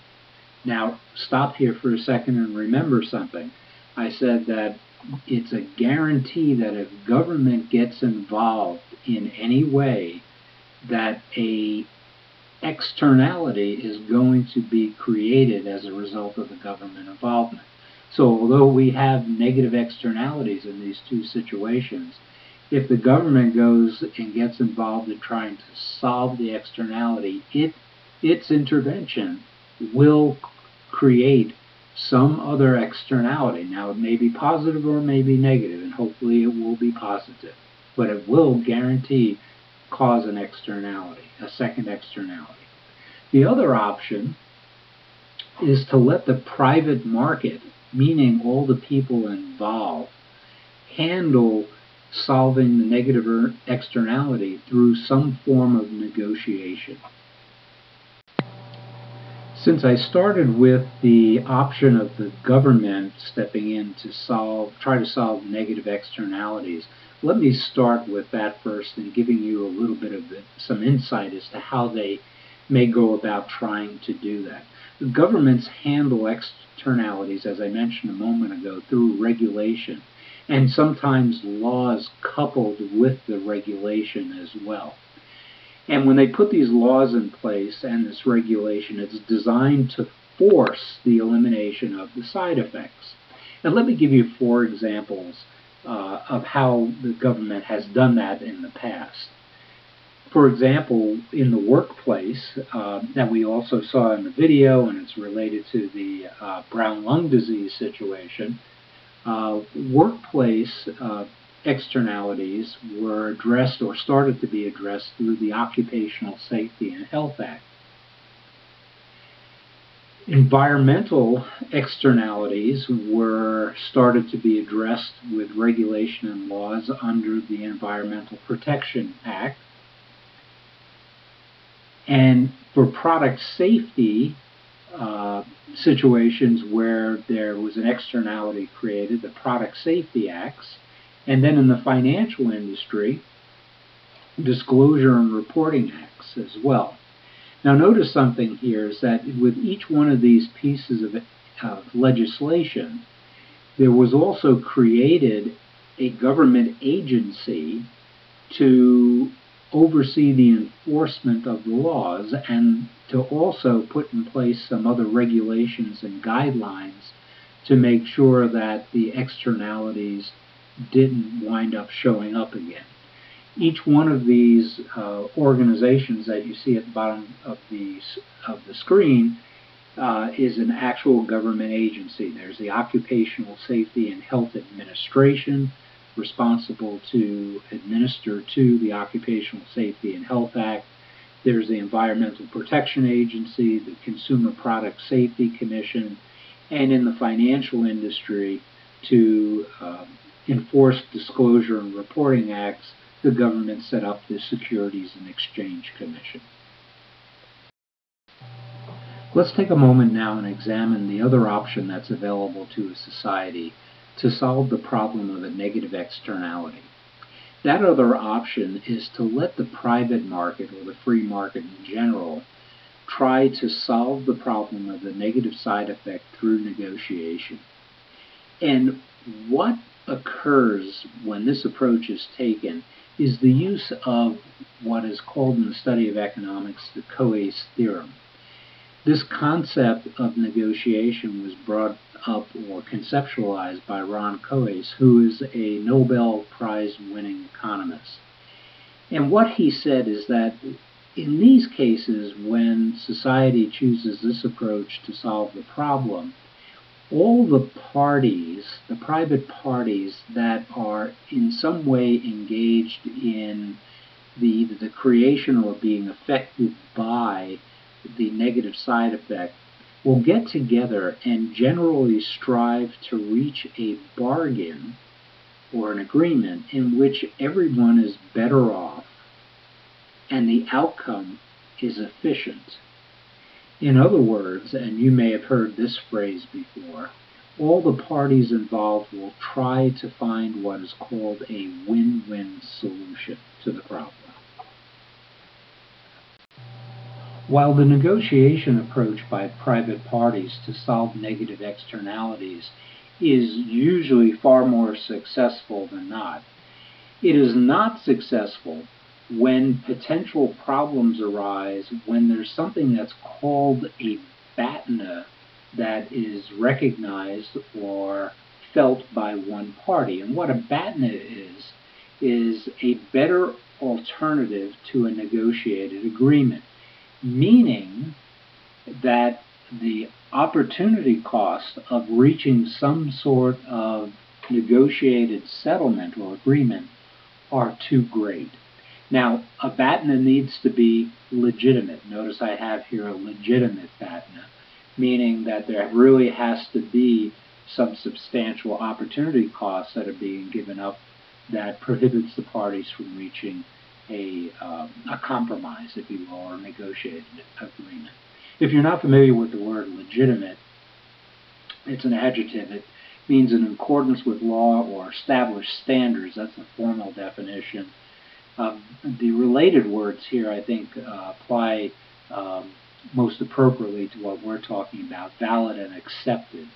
Now, stop here for a second and remember something. I said that it's a guarantee that if government gets involved in any way, that a externality is going to be created as a result of the government involvement. So although we have negative externalities in these two situations, If the government goes and gets involved in trying to solve the externality, its intervention will create some other externality. Now, it may be positive or it may be negative, and hopefully it will be positive, but it will guarantee cause an externality, a second externality. The other option is to let the private market, meaning all the people involved, handle solving the negative externality through some form of negotiation. Since I started with the option of the government stepping in to try to solve negative externalities, let me start with that first and giving you a little bit of some insight as to how they may go about trying to do that. The governments handle externalities, as I mentioned a moment ago, through regulation, and sometimes laws coupled with the regulation as well. And when they put these laws in place and this regulation, it's designed to force the elimination of the side effects. And let me give you 4 examples of how the government has done that in the past. For example, in the workplace, that we also saw in the video, and it's related to the brown lung disease situation, workplace externalities were addressed or started to be addressed through the Occupational Safety and Health Act. Environmental externalities were started to be addressed with regulation and laws under the Environmental Protection Act. And for product safety situations where there was an externality created, the Product Safety Acts. And then in the financial industry, disclosure and reporting acts as well. Now notice something here is that with each one of these pieces of legislation, there was also created a government agency to oversee the enforcement of the laws and to also put in place some other regulations and guidelines to make sure that the externalities didn't wind up showing up again. Each one of these organizations that you see at the bottom of the screen is an actual government agency. There's the Occupational Safety and Health Administration, responsible to administer to the Occupational Safety and Health Act. There's the Environmental Protection Agency, the Consumer Product Safety Commission, and in the financial industry to enforce disclosure and reporting acts, the government set up the Securities and Exchange Commission. Let's take a moment now and examine the other option that's available to a society to solve the problem of a negative externality. That other option is to let the private market, or the free market in general, try to solve the problem of the negative side effect through negotiation. And what occurs when this approach is taken is the use of what is called in the study of economics the Coase theorem. This concept of negotiation was brought up or conceptualized by Ron Coase, who is a Nobel Prize-winning economist. And what he said is that in these cases, when society chooses this approach to solve the problem, all the parties, the private parties that are in some way engaged in the creation or being affected by the negative side effect, will get together and generally strive to reach a bargain or an agreement in which everyone is better off and the outcome is efficient. In other words, and you may have heard this phrase before, all the parties involved will try to find what is called a win-win solution to the problem. While the negotiation approach by private parties to solve negative externalities is usually far more successful than not, it is not successful when potential problems arise when there's something that's called a BATNA that is recognized or felt by one party. And what a BATNA is is a better alternative to a negotiated agreement, meaning that the opportunity cost of reaching some sort of negotiated settlement or agreement are too great. Now, a BATNA needs to be legitimate. Notice I have here a legitimate BATNA, meaning that there really has to be some substantial opportunity costs that are being given up that prohibits the parties from reaching a compromise, if you will, or a negotiated agreement. If you're not familiar with the word legitimate, it's an adjective. It means in accordance with law or established standards. That's a formal definition. The related words here, I think, apply most appropriately to what we're talking about: valid and accepted.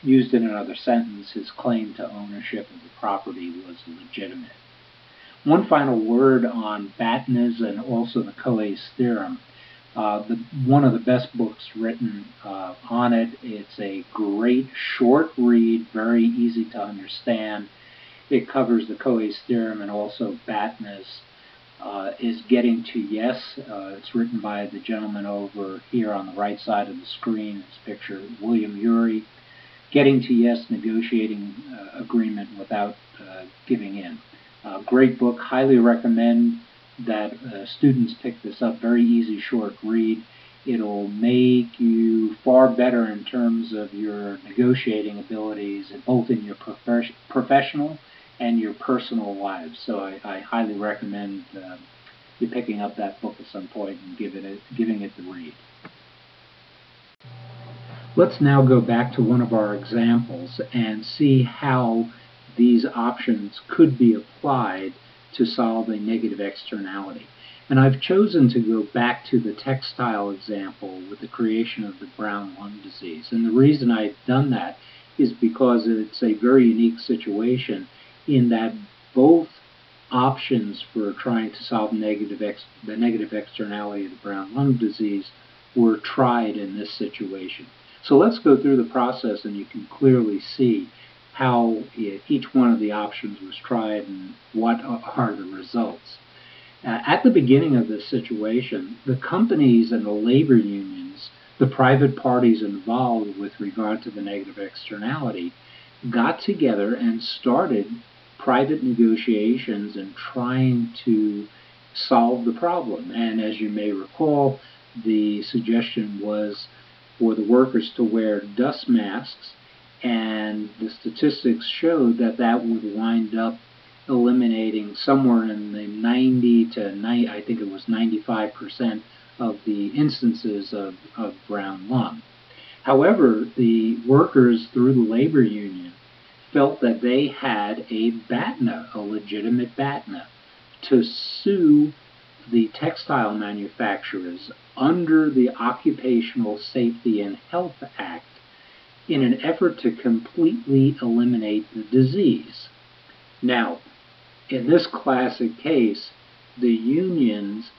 Used in another sentence, his claim to ownership of the property was legitimate. One final word on BATNAs and also the Coe's theorem. One of the best books written on it. It's a great short read, very easy to understand. It covers the Coe's theorem and also BATNAs. Is Getting to Yes. It's written by the gentleman over here on the right side of the screen. It's pictured William Ury. Getting to Yes, Negotiating Agreement Without Giving In. Great book. Highly recommend that students pick this up. Very easy, short read. It'll make you far better in terms of your negotiating abilities, both in your professional and your personal lives. So I highly recommend you picking up that book at some point and giving it the read. Let's now go back to one of our examples and see how these options could be applied to solve a negative externality. And I've chosen to go back to the textile example with the creation of the brown lung disease. And the reason I've done that is because it's a very unique situation in that both options for trying to solve the negative externality of the brown lung disease were tried in this situation. So let's go through the process and you can clearly see how each one of the options was tried and what are the results. At the beginning of this situation, the companies and the labor unions, the private parties involved with regard to the negative externality, got together and started private negotiations and trying to solve the problem. And as you may recall, the suggestion was for the workers to wear dust masks, and the statistics showed that that would wind up eliminating somewhere in the 90 to 90, I think it was 95% of the instances of brown lung. However, the workers through the labor union felt that they had a BATNA, a legitimate BATNA, to sue the textile manufacturers under the Occupational Safety and Health Act in an effort to completely eliminate the disease. Now, in this classic case, the unions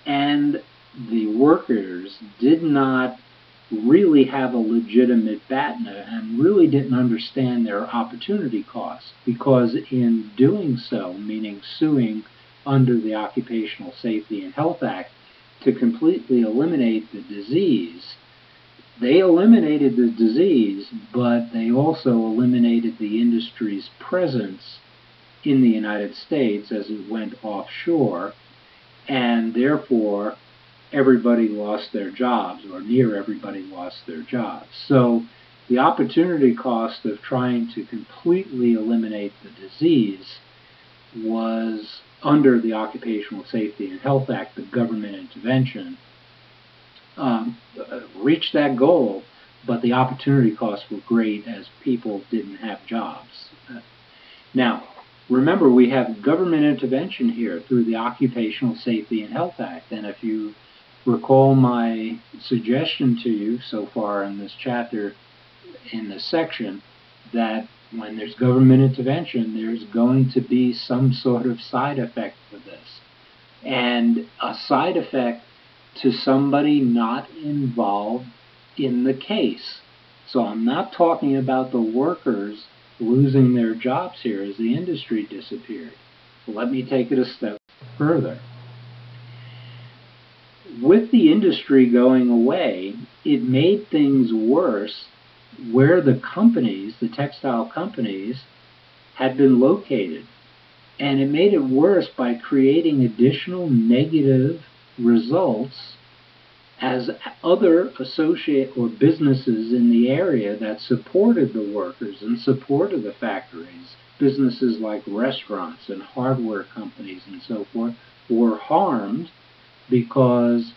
and the workers did not really have a legitimate BATNA and really didn't understand their opportunity costs, because in doing so, meaning suing under the Occupational Safety and Health Act to completely eliminate the disease, they eliminated the disease, but they also eliminated the industry's presence in the United States as it went offshore, and therefore everybody lost their jobs, or near everybody lost their jobs. So the opportunity cost of trying to completely eliminate the disease was, under the Occupational Safety and Health Act, the government intervention, reached that goal, but the opportunity costs were great as people didn't have jobs. Now, remember, we have government intervention here through the Occupational Safety and Health Act, and if you recall my suggestion to you so far in this chapter, in this section, that when there's government intervention, there's going to be some sort of side effect for this. And a side effect to somebody not involved in the case. So I'm not talking about the workers losing their jobs here as the industry disappeared. Well, let me take it a step further. With the industry going away, it made things worse where the companies, the textile companies, had been located. And it made it worse by creating additional negative results as other associate or businesses in the area that supported the workers and supported the factories, businesses like restaurants and hardware companies and so forth, were harmed because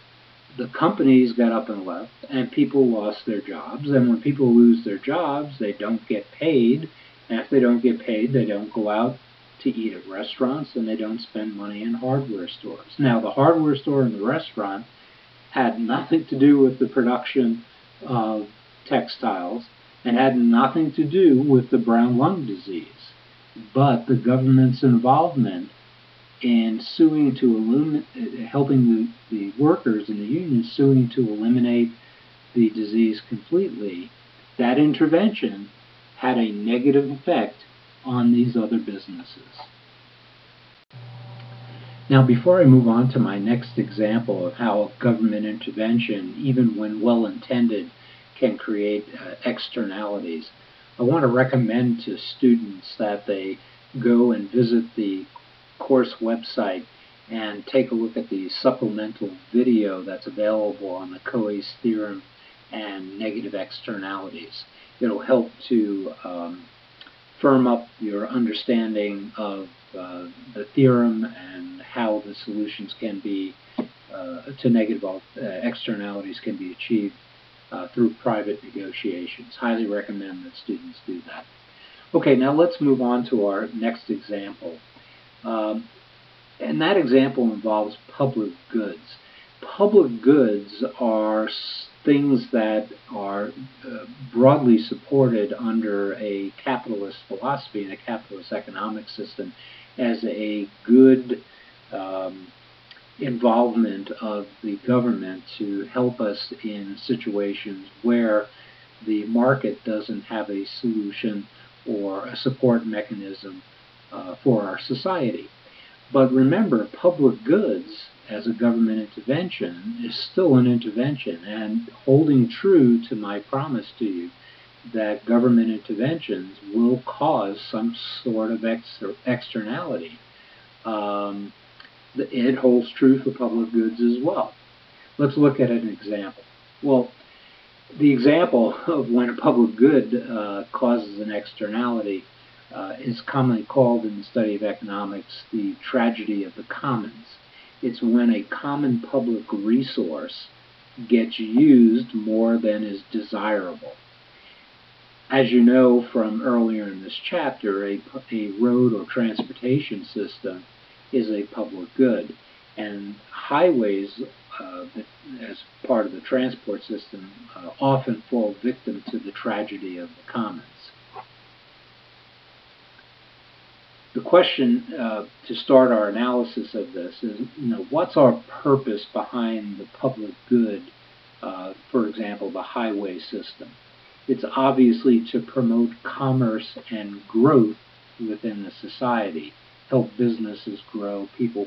the companies got up and left and people lost their jobs. And when people lose their jobs, they don't get paid. And if they don't get paid, they don't go out to eat at restaurants and they don't spend money in hardware stores. Now, the hardware store and the restaurant had nothing to do with the production of textiles and had nothing to do with the brown lung disease. But the government's involvement in suing to helping the workers in the union suing to eliminate the disease completely, that intervention had a negative effect on these other businesses. Now, before I move on to my next example of how government intervention, even when well-intended, can create externalities, I want to recommend to students that they go and visit the course website and take a look at the supplemental video that's available on the Coe's theorem and negative externalities. It'll help to firm up your understanding of the theorem and how the solutions can be to negative externalities can be achieved through private negotiations. Highly recommend that students do that. Okay, now let's move on to our next example. And that example involves public goods. Public goods are things that are broadly supported under a capitalist philosophy and a capitalist economic system as a good involvement of the government to help us in situations where the market doesn't have a solution or a support mechanism for our society. But remember, public goods as a government intervention is still an intervention, and holding true to my promise to you that government interventions will cause some sort of externality. It holds true for public goods as well. Let's look at an example. Well, the example of when a public good causes an externality is commonly called in the study of economics the tragedy of the commons. It's when a common public resource gets used more than is desirable. As you know from earlier in this chapter, a road or transportation system is a public good, and highways as part of the transport system often fall victim to the tragedy of the commons. The question to start our analysis of this is, what's our purpose behind the public good, for example, the highway system? It's obviously to promote commerce and growth within the society, help businesses grow, people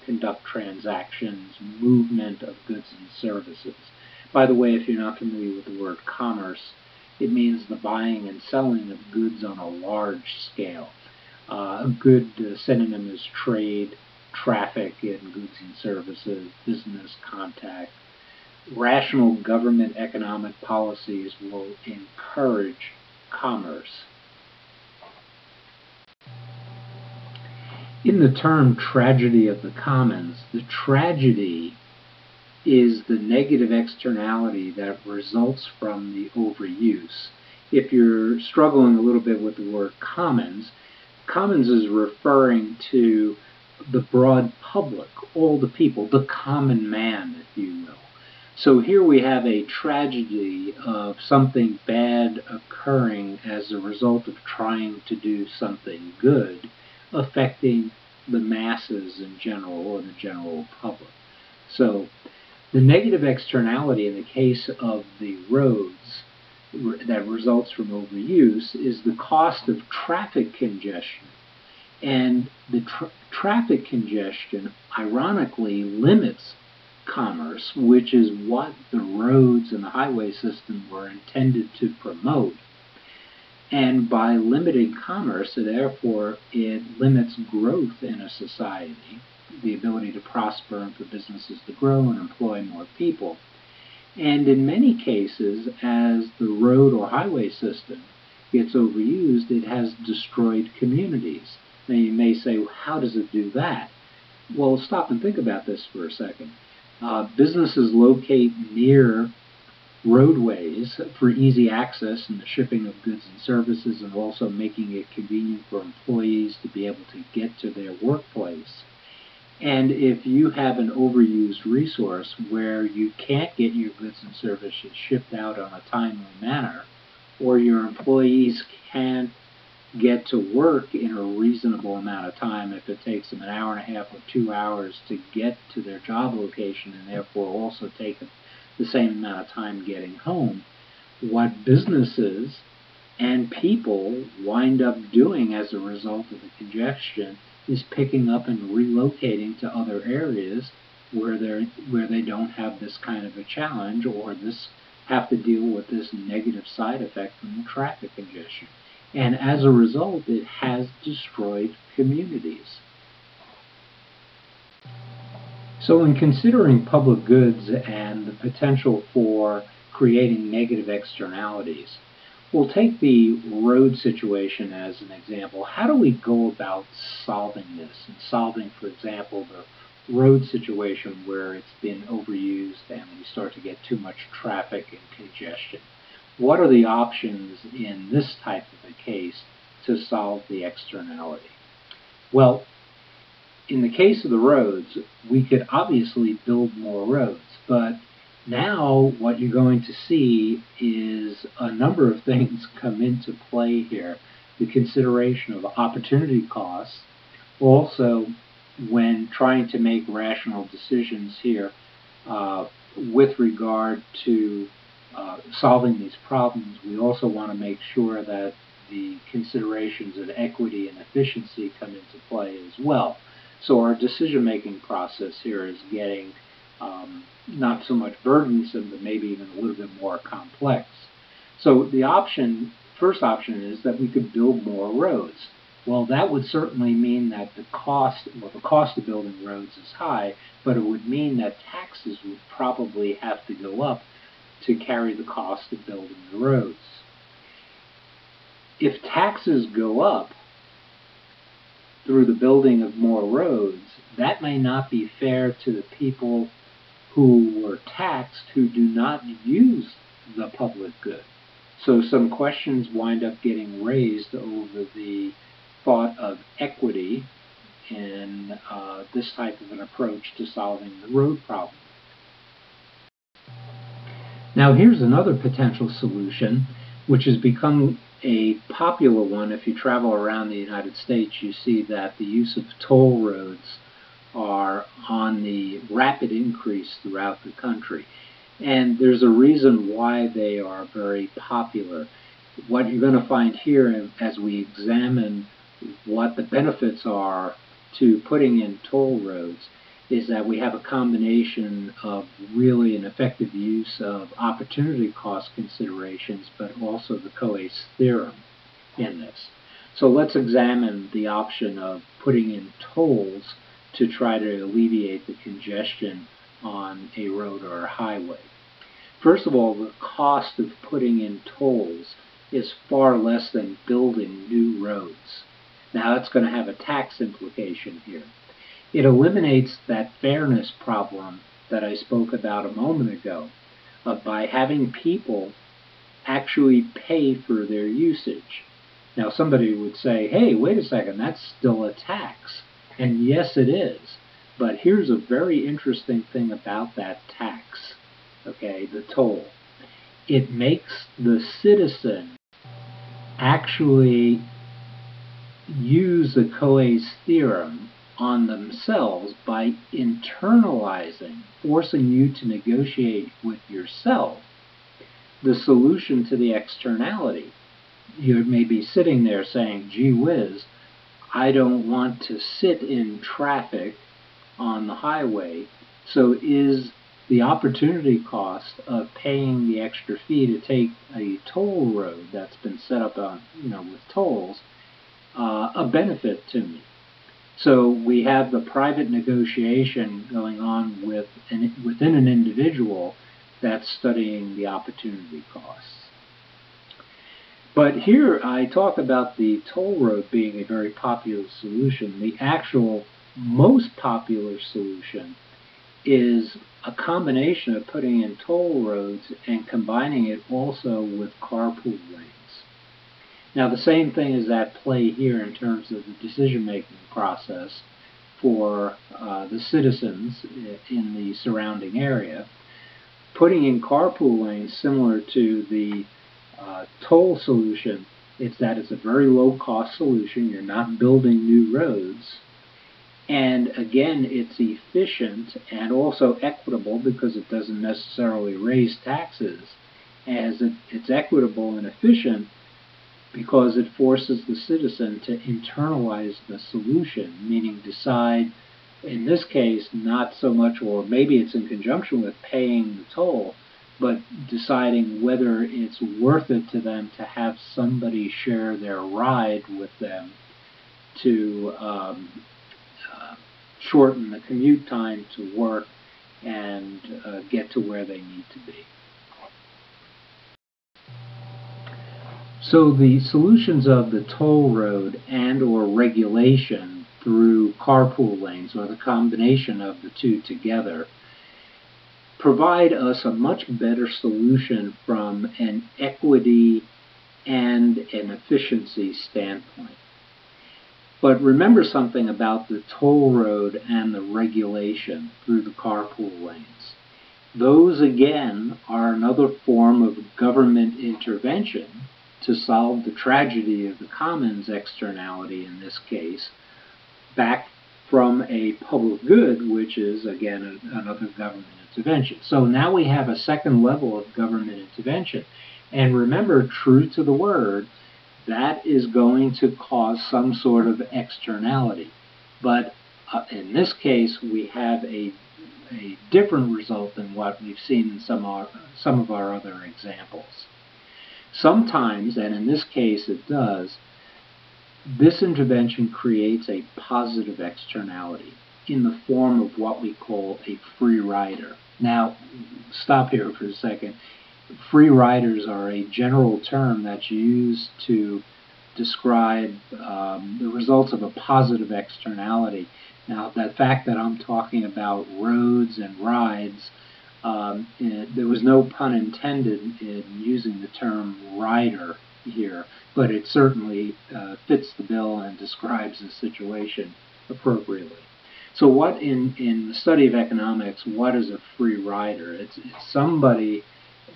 conduct transactions, movement of goods and services. By the way, if you're not familiar with the word commerce, it means the buying and selling of goods on a large scale. A good synonym is trade, traffic in goods and services, business contact. Rational government economic policies will encourage commerce. In the term tragedy of the commons, the tragedy is the negative externality that results from the overuse. If you're struggling a little bit with the word commons, commons is referring to the broad public, all the people, the common man, if you will. So here we have a tragedy of something bad occurring as a result of trying to do something good, affecting the masses in general or the general public. So the negative externality in the case of the roads that results from overuse is the cost of traffic congestion. And the traffic congestion, ironically, limits commerce, which is what the roads and the highway system were intended to promote. And by limiting commerce, therefore, it limits growth in a society, the ability to prosper and for businesses to grow and employ more people. And in many cases, as the road or highway system gets overused, it has destroyed communities. Now you may say, well, how does it do that? Well, stop and think about this for a second. Businesses locate near roadways for easy access and the shipping of goods and services, and also making it convenient for employees to be able to get to their workplace. And if you have an overused resource where you can't get your goods and services shipped out on a timely manner, or your employees can't get to work in a reasonable amount of time, if it takes them an hour and a half or 2 hours to get to their job location, and therefore also take the same amount of time getting home, what businesses and people wind up doing as a result of the congestion is picking up and relocating to other areas where they don't have this kind of a challenge, or have to deal with this negative side effect from the traffic congestion. And as a result, it has destroyed communities. So in considering public goods and the potential for creating negative externalities, we'll take the road situation as an example. How do we go about solving this? And solving, for example, the road situation where it's been overused and we start to get too much traffic and congestion. What are the options in this type of a case to solve the externality? Well, in the case of the roads, we could obviously build more roads, but now what you're going to see is a number of things come into play here. The consideration of opportunity costs, also when trying to make rational decisions here with regard to solving these problems, we also want to make sure that the considerations of equity and efficiency come into play as well. So our decision-making process here is getting not so much burdensome, but maybe even a little bit more complex. So the first option is that we could build more roads. Well, that would certainly mean that the cost of building roads is high, but it would mean that taxes would probably have to go up to carry the cost of building the roads. If taxes go up through the building of more roads, that may not be fair to the people who were taxed who do not use the public good. So some questions wind up getting raised over the thought of equity in this type of an approach to solving the road problem. Now here's another potential solution, which has become a popular one. If you travel around the United States, you see that the use of toll roads are on the rapid increase throughout the country. And there's a reason why they are very popular. What you're going to find here as we examine what the benefits are to putting in toll roads is that we have a combination of really an effective use of opportunity cost considerations, but also the Coase theorem in this. So let's examine the option of putting in tolls to try to alleviate the congestion on a road or a highway. First of all, the cost of putting in tolls is far less than building new roads. Now that's going to have a tax implication here. It eliminates that fairness problem that I spoke about a moment ago, by having people actually pay for their usage. Now somebody would say, hey, wait a second, that's still a tax. And yes, it is. But here's a very interesting thing about that tax, okay, the toll. It makes the citizen actually use the Coase theorem on themselves by internalizing, forcing you to negotiate with yourself the solution to the externality. You may be sitting there saying, gee whiz, I don't want to sit in traffic on the highway, so is the opportunity cost of paying the extra fee to take a toll road that's been set up on, with tolls, a benefit to me? So we have the private negotiation going on within an individual that's studying the opportunity costs. But here I talk about the toll road being a very popular solution. The actual most popular solution is a combination of putting in toll roads and combining it also with carpool lanes. Now the same thing is at play here in terms of the decision-making process for the citizens in the surrounding area. Putting in carpool lanes, similar to the toll solution, it's a very low-cost solution. You're not building new roads. And again, it's efficient and also equitable because it doesn't necessarily raise taxes. It's equitable and efficient because it forces the citizen to internalize the solution, meaning decide, in this case, not so much, or maybe it's in conjunction with paying the toll, but deciding whether it's worth it to them to have somebody share their ride with them to shorten the commute time to work and get to where they need to be. So the solutions of the toll road and or regulation through carpool lanes, or the combination of the two together, provide us a much better solution from an equity and an efficiency standpoint. But remember something about the toll road and the regulation through the carpool lanes. Those, again, are another form of government intervention to solve the tragedy of the commons externality in this case, back from a public good, which is, again, another government intervention. So now we have a second level of government intervention. And remember, true to the word, that is going to cause some sort of externality. But in this case, we have a different result than what we've seen in some of our other examples. Sometimes, and in this case it does, this intervention creates a positive externality in the form of what we call a free rider. Now, stop here for a second. Free riders are a general term that's used to describe the results of a positive externality. Now, the fact that I'm talking about roads and rides, there was no pun intended in using the term rider here, but it certainly fits the bill and describes the situation appropriately. So what in the study of economics, what is a free rider? It's somebody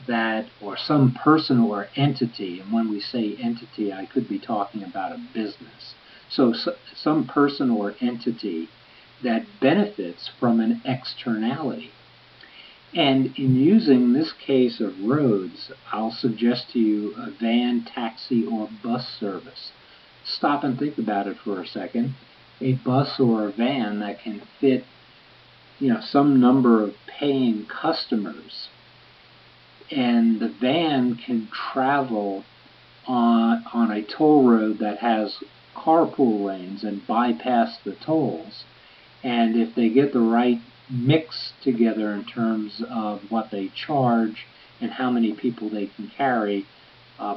that, or some person or entity, and when we say entity, I could be talking about a business. So some person or entity that benefits from an externality. And in using this case of roads, I'll suggest to you a van, taxi, or bus service. Stop and think about it for a second. A bus or a van that can fit, some number of paying customers, and the van can travel on a toll road that has carpool lanes and bypass the tolls. And if they get the right mix together in terms of what they charge and how many people they can carry,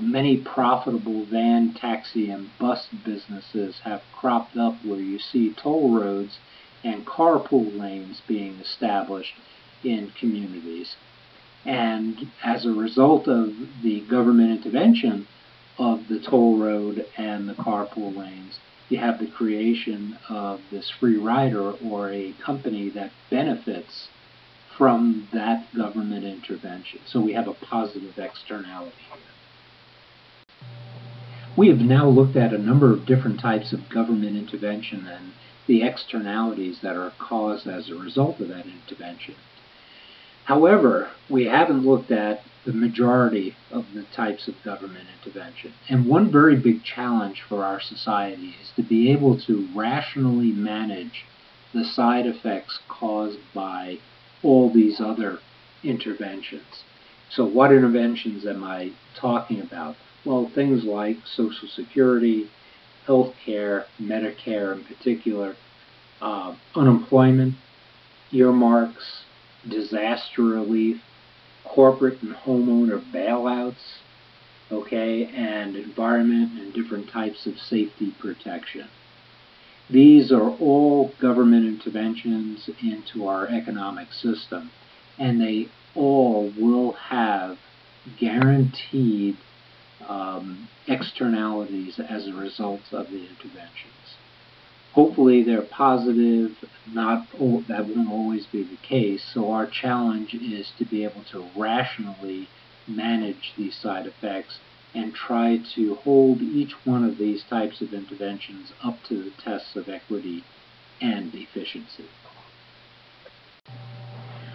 many profitable van, taxi, and bus businesses have cropped up where you see toll roads and carpool lanes being established in communities. And as a result of the government intervention of the toll road and the carpool lanes, you have the creation of this free rider, or a company that benefits from that government intervention. So we have a positive externality here. We have now looked at a number of different types of government intervention and the externalities that are caused as a result of that intervention. However, we haven't looked at the majority of the types of government intervention. And one very big challenge for our society is to be able to rationally manage the side effects caused by all these other interventions. So what interventions am I talking about? Well, things like Social Security, health care, Medicare in particular, unemployment, earmarks, disaster relief, corporate and homeowner bailouts, okay, and environment and different types of safety protection. These are all government interventions into our economic system, and they all will have guaranteed externalities as a result of the interventions. Hopefully they're positive, that won't always be the case, so our challenge is to be able to rationally manage these side effects and try to hold each one of these types of interventions up to the tests of equity and efficiency.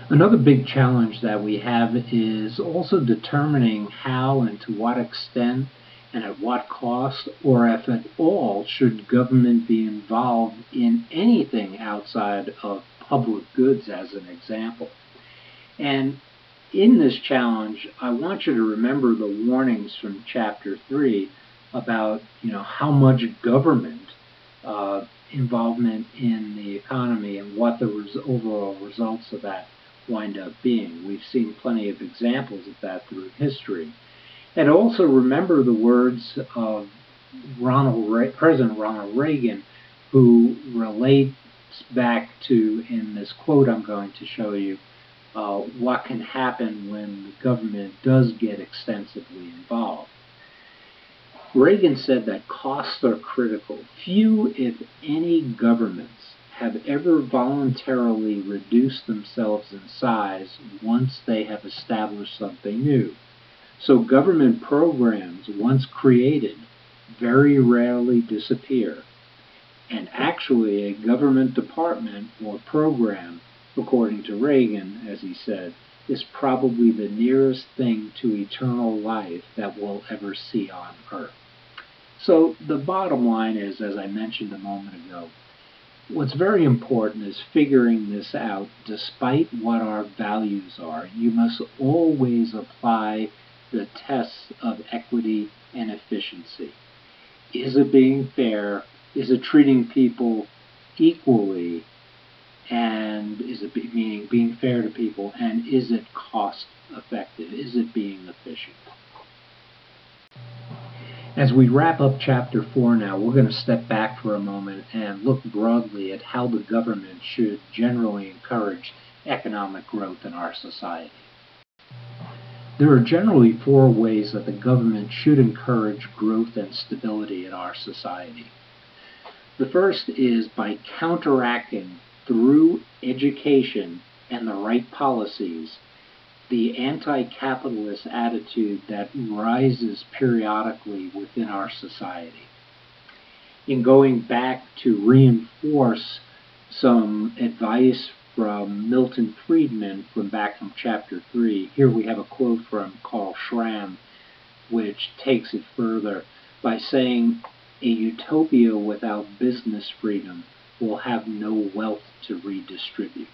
Another big challenge that we have is also determining how and to what extent and at what cost, or if at all, should government be involved in anything outside of public goods, as an example. And in this challenge, I want you to remember the warnings from Chapter 3 about how much government involvement in the economy and what the overall results of that wind up being. We've seen plenty of examples of that through history. And also remember the words of President Ronald Reagan, who relates back to, in this quote I'm going to show you, what can happen when the government does get extensively involved. Reagan said that costs are critical. Few, if any, governments have ever voluntarily reduced themselves in size once they have established something new. So government programs, once created, very rarely disappear. And actually, a government department or program, according to Reagan, as he said, is probably the nearest thing to eternal life that we'll ever see on Earth. So the bottom line is, as I mentioned a moment ago, what's very important is figuring this out. Despite what our values are, you must always apply the tests of equity and efficiency. Is it being fair? Is it treating people equally? And is it meaning being fair to people? And is it cost effective? Is it being efficient? As we wrap up Chapter 4 now, we're going to step back for a moment and look broadly at how the government should generally encourage economic growth in our society. There are generally 4 ways that the government should encourage growth and stability in our society. The first is by counteracting, through education and the right policies, the anti-capitalist attitude that rises periodically within our society. In going back to reinforce some advice from Milton Friedman from Chapter 3, here we have a quote from Carl Schramm, which takes it further by saying, "A utopia without business freedom will have no wealth to redistribute."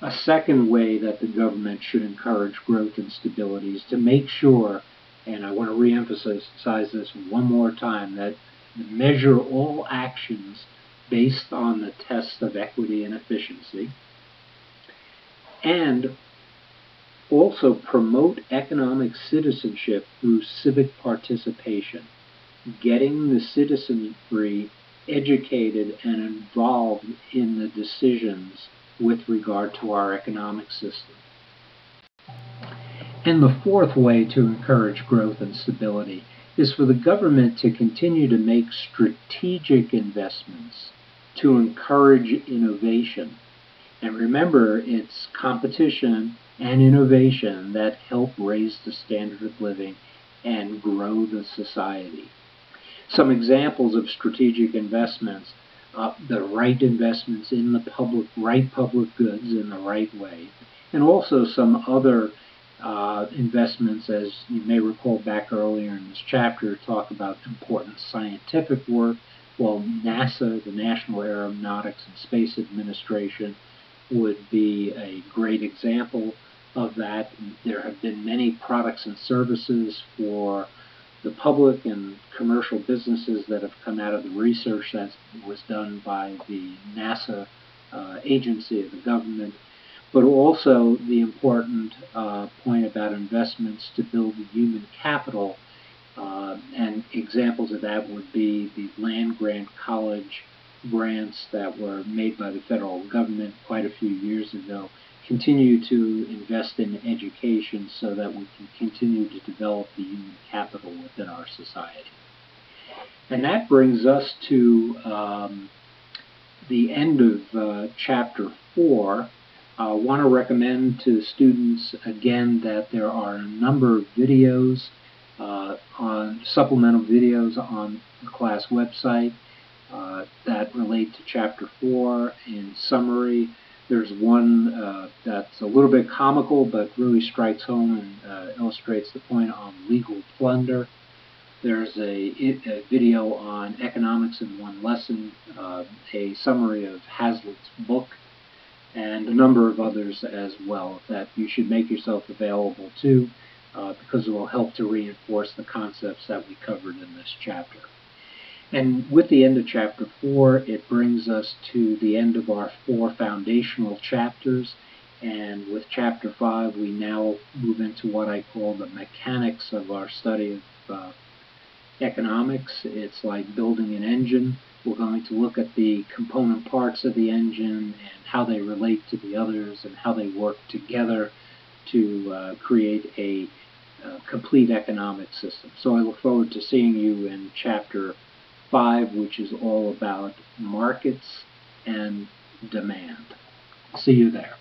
A second way that the government should encourage growth and stability is to make sure, and I want to reemphasize this one more time, that measure all actions based on the test of equity and efficiency, and also promote economic citizenship through civic participation, getting the citizenry educated and involved in the decisions with regard to our economic system. And the fourth way to encourage growth and stability is for the government to continue to make strategic investments to encourage innovation. And remember, it's competition and innovation that help raise the standard of living and grow the society. Some examples of strategic investments the right investments in the right public goods in the right way, and also some other investments, as you may recall back earlier in this chapter, talk about important scientific work. Well, NASA, the National Aeronautics and Space Administration, would be a great example of that. There have been many products and services for the public and commercial businesses that have come out of the research that was done by the NASA agency of the government, but also the important point about investments to build human capital. And examples of that would be the land-grant college grants that were made by the federal government quite a few years ago. Continue to invest in education so that we can continue to develop the human capital within our society. And that brings us to the end of Chapter 4. I want to recommend to students again that there are a number of videos, on supplemental videos on the class website that relate to Chapter 4. In summary, there's one that's a little bit comical but really strikes home and illustrates the point on legal plunder. There's a video on economics in one lesson, a summary of Hazlitt's book, and a number of others as well that you should make yourself available to, because it will help to reinforce the concepts that we covered in this chapter. And with the end of Chapter 4, it brings us to the end of our 4 foundational chapters. And with Chapter 5, we now move into what I call the mechanics of our study of economics. It's like building an engine. We're going to look at the component parts of the engine and how they relate to the others and how they work together to create a complete economic system. So I look forward to seeing you in Chapter 5, which is all about markets and demand. See you there.